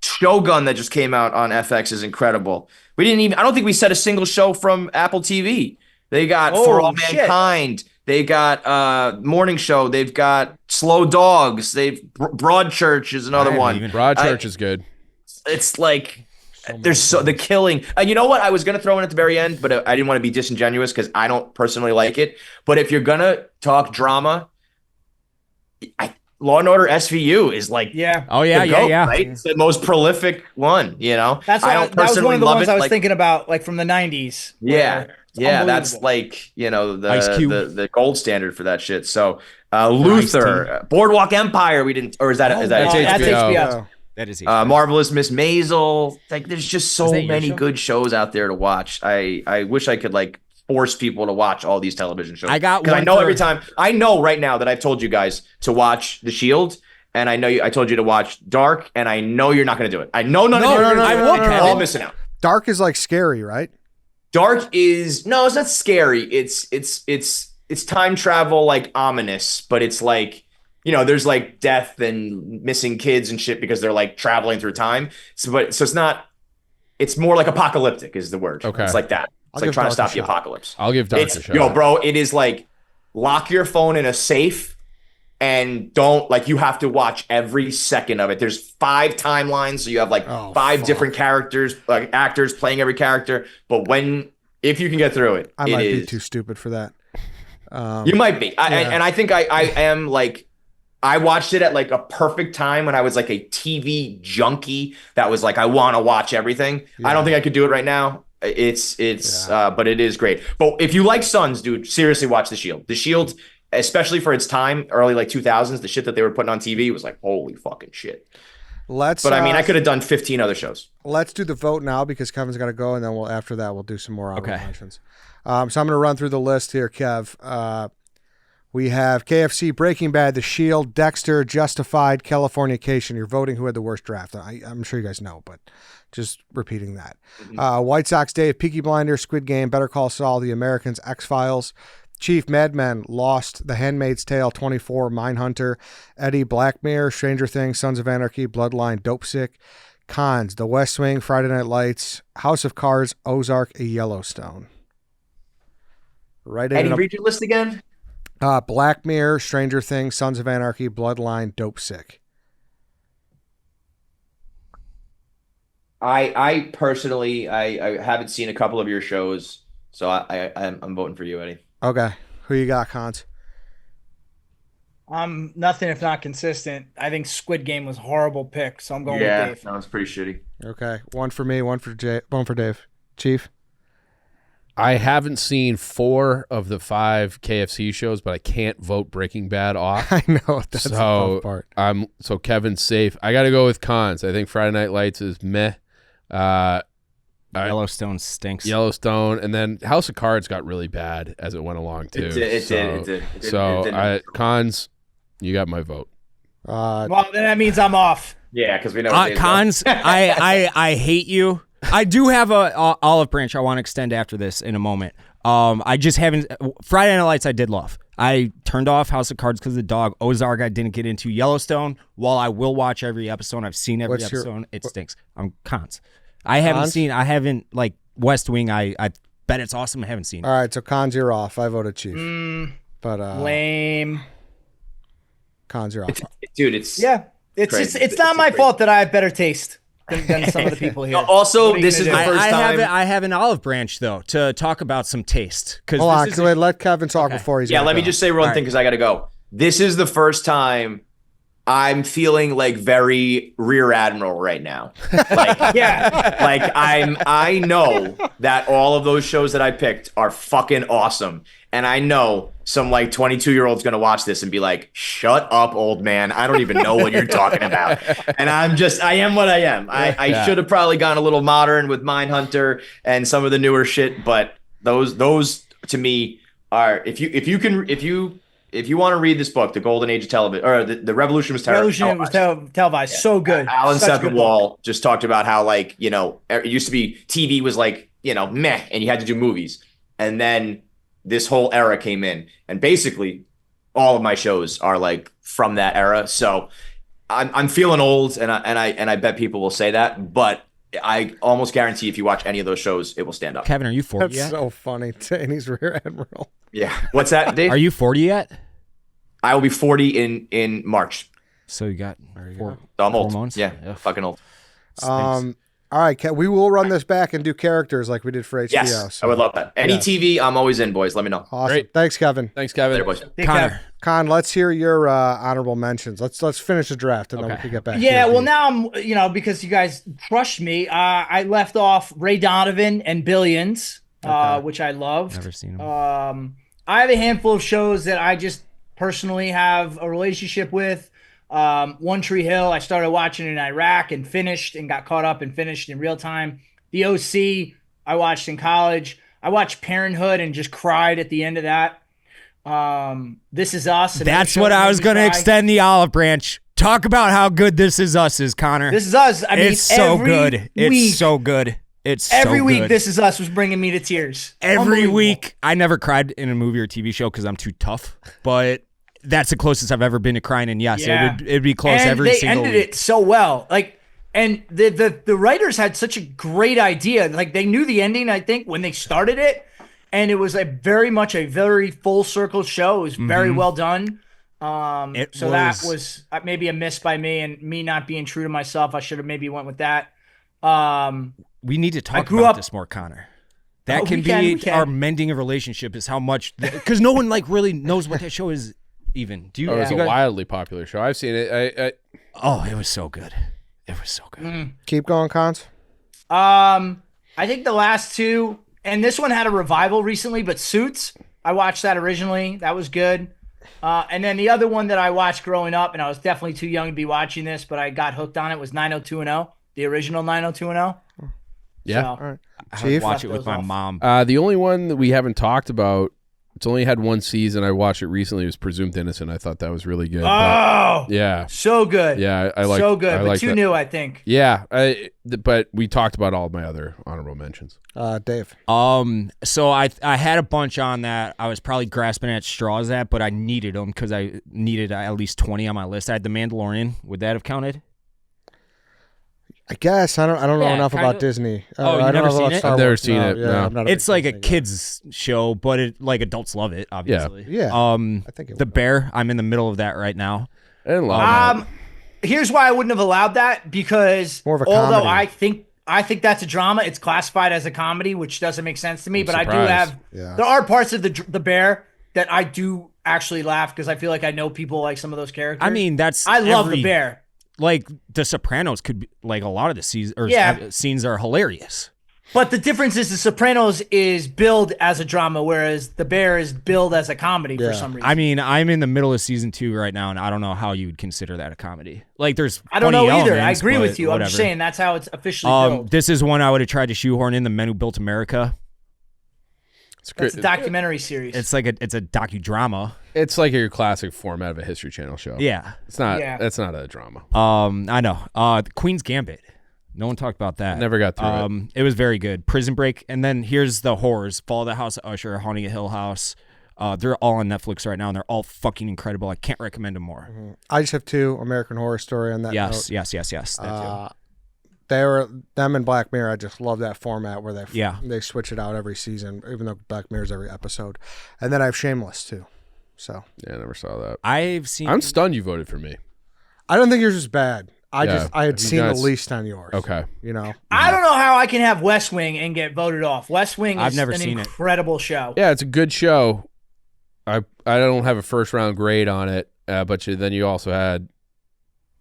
Shogun that just came out on FX is incredible. I don't think we said a single show from Apple TV. They got For All shit. Mankind. They got Morning Show. They've got Slow Dogs. Broadchurch is another one. Broadchurch is good. It's like there's the killing. And you know what? I was gonna throw in at the very end, but I didn't want to be disingenuous because I don't personally like it. But if you're gonna talk drama, Law and Order SVU is like Oh yeah, the GOAT, yeah. right? It's the most prolific one. That's I what, don't that was one personally of the love ones it. I was like, thinking about, like from the 90s. yeah, yeah, that's unbelievable. like Ice Cube. the gold standard for that shit. So Luther, Boardwalk Empire, we didn't, or is that That's That's HBO. HBO. That is Marvelous Miss Maisel. Like, there's just so that your many show? good shows out there to watch. I wish I could like force people to watch all these television shows. I got because I one know for- every time. I know right now that I've told you guys to watch The Shield, and I know I told you to watch Dark, and I know you're not going to do it. I know none of you are I gonna do won't, it. You're Kevin. all missing out. Dark is like scary, right? Dark is no, it's not scary. It's time travel, like ominous, but it's like, there's like death and missing kids and shit because they're like traveling through time. So it's not. It's more like apocalyptic is the word. Okay. It's like that. I'll It's like give trying to Dark a stop the shot. apocalypse. I'll give Dark It's a shot. yo, bro. It is like lock your phone in a safe. And don't you have to watch every second of it. There's 5 timelines, so you have like 5 different characters, like actors playing every character. But if you can get through it, I might be too stupid for that. You might be. And I think I am like, I watched it at like a perfect time when I was like a TV junkie that was like, I want to watch everything. I don't think I could do it right now. But it is great. But if you like Suns, dude, seriously watch The Shield. The Shield, especially for its time, early like 2000s, the shit that they were putting on TV was like, holy fucking shit. But I could have done 15 other shows. Let's do the vote now because Kevin's got to go, and then after that we'll do some more honorable Okay. mentions. So I'm going to run through the list here, Kev. We have KFC, Breaking Bad, The Shield, Dexter, Justified, Californication. You're voting who had the worst draft. I'm sure you guys know, but just repeating that. White Sox Dave, Peaky Blinders, Squid Game, Better Call Saul, The Americans, X-Files, Chief, Mad Men, Lost, The Handmaid's Tale, 24, Mindhunter, Eddie, Black Mirror, Stranger Things, Sons of Anarchy, Bloodline, Dopesick, Cons, The West Wing, Friday Night Lights, House of Cards, Ozark, Yellowstone. Right Eddie, in read your list again. Black Mirror, Stranger Things, Sons of Anarchy, Bloodline, Dopesick. I personally, I haven't seen a couple of your shows, so I'm voting for you, Eddie. Okay. Who you got, Cons? I'm nothing if not consistent. I think Squid Game was a horrible pick, so I'm going with Dave. that was pretty shitty. Okay. One for me, one for Dave. Chief? I haven't seen 4 of the 5 KFC shows, but I can't vote Breaking Bad off. I know. That's the tough part. So Kevin's safe. I got to go with Cons. I think Friday Night Lights is meh. Yellowstone stinks. Yellowstone, and then House of Cards got really bad as it went along too. It did. Cons, you got my vote. Well, then that means I'm off. Yeah, because we know what Dave's Cons, I hate you. I do have a olive branch I want to extend after this in a moment. I just haven't. Friday Night Lights I did love. I turned off House of Cards because of the dog. Ozark I didn't get into. Yellowstone, while I will watch every episode, I've seen every episode. It stinks. I'm Cons. I haven't like West Wing. I bet it's awesome. I haven't seen it. All right, so Cons, you're off. I voted Chief. But Lame. Cons, you're off. Dude, it's Yeah. Crazy. It's not my fault that I have better taste. than some of the people here. Also, What are you this gonna is do? the first time. I have an olive branch though to talk about some taste. Because Hold on, can we let Kevin talk before he's Yeah, let me just say one thing because I got to go. This is the first time I'm feeling like very Rear Admiral right now. Like, like I know that all of those shows that I picked are fucking awesome. And I know some like 22-year-old's going to watch this and be like, shut up, old man. I don't even know what you're talking about. And I am what I am. I should have probably gone a little modern with Mindhunter and some of the newer shit. But those to me are, if you want to read this book, The Golden Age of Television, or the Revolution was televised. Revolution was televised. So good. Alan Such a good Sepinwall just talked about how, like, it used to be TV was like, meh, and you had to do movies. And then this whole era came in. And basically, all of my shows are like from that era. So I'm feeling old, and I bet people will say that. But I almost guarantee if you watch any of those shows, it will stand up. Kevin, are you 40 That's yet? so funny. And he's Rear Admiral. Yeah. What's that, Dave? Are you 40 yet? I will be 40 in March. So you got So I'm old. 4 months? Yeah, fucking old. All right, we will run this back and do characters like we did for HBO. Yes, so. I would love that. Any TV, I'm always in, boys. Let me know. Awesome. Great. Thanks, Kevin. Thanks, Kevin. Later, boys. Take Connor. care. Con, let's hear your honorable mentions. Let's finish the draft and then we can get back. Yeah, to well, now I'm, because you guys crushed me. I left off Ray Donovan and Billions, which I loved. Never seen him. I have a handful of shows that I just personally have a relationship with. One Tree Hill, I started watching in Iraq and finished and got caught up and finished in real time. The OC, I watched in college. I watched Parenthood and just cried at the end of that. This Is Us. That's what I was going to extend the olive branch. Talk about how good This Is Us is, Connor. This Is Us. I mean, it's so every good. Week, It's so good. It's every so week. good. This Is Us was bringing me to tears. Every week. I never cried in a movie or TV show because I'm too tough, but that's the closest I've ever been to crying. And yes, it'd be close and every they single ended week. it so well. And the writers had such a great idea. Like, they knew the ending, I think, when they started it, and it was very much a very full circle show. It was very well done. That was maybe a miss by me, and me not being true to myself. I should have maybe went with that. We need to talk grew about up- this more, Connor. That we can can. our mending a relationship is how much, because no one really knows what that show is even. Do you? It's do a you guys- wildly popular show. I've seen it. Oh, it was so good. It was so good. Keep going, Cons. I think the last two, and this one had a revival recently, but Suits, I watched that originally. That was good. And then the other one that I watched growing up, and I was definitely too young to be watching this, but I got hooked on it, was 90210, the original 90210. Yeah. So, All right. I Chief? watch it with those my off. mom. The only one that we haven't talked about, it's only had one season. I watched it recently. It was Presumed Innocent. I thought that was really good. Oh, Yeah. so good. Yeah. I like so good, I but like too that. new, I think. Yeah. But we talked about all of my other honorable mentions. Dave. So I had a bunch on that I was probably grasping at straws at, but I needed them because I needed at least 20 on my list. I had The Mandalorian. Would that have counted? I guess I don't know Yeah, enough kind about of. Disney. Oh, I you've don't never know seen about it? Star I've never Wars. seen it, no. I'm not a It's big like a Disney guy. kids show, but adults love it, obviously. Yeah. I think it The would. Bear. I'm in the middle of that right now. I didn't love that. Here's why I wouldn't have allowed that, because More of a although comedy. I think that's a drama, it's classified as a comedy, which doesn't make sense to me. But I do surprised. have Yeah. there are parts of the Bear that I do actually laugh because I feel like I know people like some of those characters. I mean, that's I love every- the Bear. Like The Sopranos could be like a lot of the scenes are hilarious. But the difference is The Sopranos is billed as a drama, whereas The Bear is billed as a comedy for some reason. I mean, I'm in the middle of season 2 right now, and I don't know how you would consider that a comedy. Like, there's I don't funny know either. I elements, agree but with you. I'm whatever. just saying that's how it's officially billed. This is one I would have tried to shoehorn in, The Men Who Built America. It's That's a great. documentary series. It's like it's a docudrama. It's like your classic format of a History Channel show. Yeah. It's not. Yeah. That's not a drama. I know. The Queen's Gambit. No one talked about that. Never got through it. It was very good. Prison Break, and then here's the horrors: Fall of the House of Usher, Haunting a Hill House. They're all on Netflix right now, and they're all fucking incredible. I can't recommend them more. I just have 2 American Horror Story on that. Yes, note. yes. That too. Them and Black Mirror. I just love that format where Yeah. they switch it out every season, even though Black Mirror's every episode. And then I have Shameless too. So Yeah, I never saw that. I've seen. I'm stunned you voted for me. I don't think yours is bad. I had seen the guys- least on yours. Okay. You know. I don't know how I can have West Wing and get voted off. West Wing I've is never an seen it. incredible show. Yeah, it's a good show. I don't have a first round grade on it, but then you also had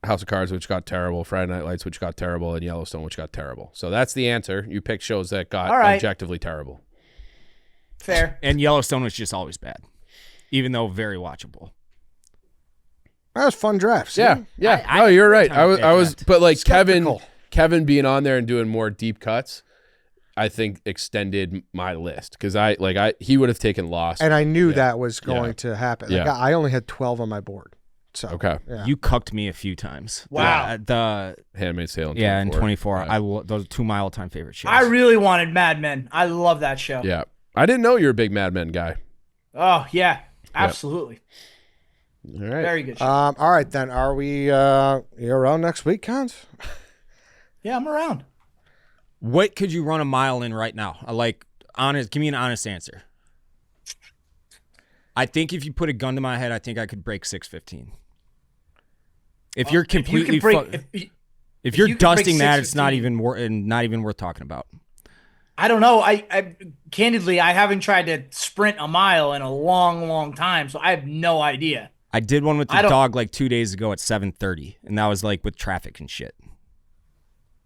House of Cards, which got terrible, Friday Night Lights, which got terrible, and Yellowstone, which got terrible. So that's the answer. You picked shows that got All right. objectively terrible. Fair. And Yellowstone was just always bad, even though very watchable. That was fun drafts. Yeah, yeah. I No, you're right. time with I was, that but like Skeptical. Kevin being on there and doing more deep cuts, I think extended my list because he would have taken Lost. And I knew Yeah. that was going to happen. Like, Yeah. I only had 12 on my board. So Okay. yeah. You cucked me a few times. Wow. The Handmaid's Tale. in 24. Right. Those are two of my all-time favorite shows. I really wanted Mad Men. I love that show. Yeah, I didn't know you're a big Mad Men guy. Oh yeah, absolutely. All right. Very good show. all right then. Are we you around next week, Cons? Yeah, I'm around. What could you run a mile in right now? Give me an honest answer. I think if you put a gun to my head, I think I could break 6:15. If you're completely if you're you could break dusting that, it's not 6:15. even worth talking about. I don't know. I candidly, I haven't tried to sprint a mile in a long time, so I have no idea. I did one with I the don't- dog like 2 days ago at 7:30, and that was like with traffic and shit.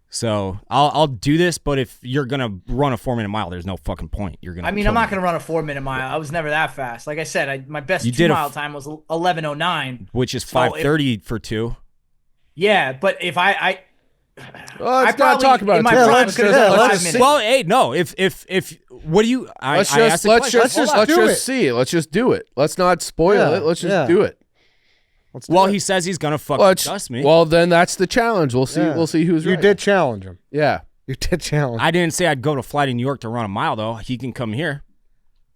So I'll do this, but if you're gonna run a 4-minute mile, there's no fucking point. You're gonna. I mean, kill I'm not me. going to run a 4-minute mile. I was never that fast. Like I said, my best You did a 2-mile time was 11:09. Which is So 5:30 for 2. Yeah, but if I Well, let's not probably- talk about in it. my too prime much. could've done let's 5 see. minutes. Well, hey, no. If what do you? Let's I asked just the let's question. just Hold on. let's Do just it. see it. Let's just do it. Let's not spoil Yeah, it. Let's just yeah. do it. Let's do Well, it. he says he's gonna fucking Let's, dust me. well, then that's the challenge. We'll see. Yeah. We'll see who's You right. did challenge him. Yeah. You did challenge. I didn't say I'd go to fly to New York to run a mile, though. He can come here.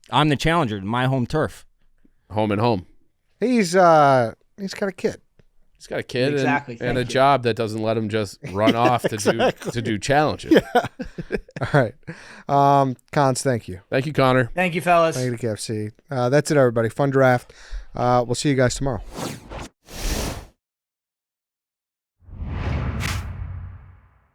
I'm the challenger, my home turf. Home and home. He's got a kid. He's got a kid Exactly, and a thank you. job that doesn't let him just run off to do challenges. All right. Cons, thank you. Thank you, Connor. Thank you, fellas. Thank you to KFC. That's it, everybody. Fun draft. We'll see you guys tomorrow.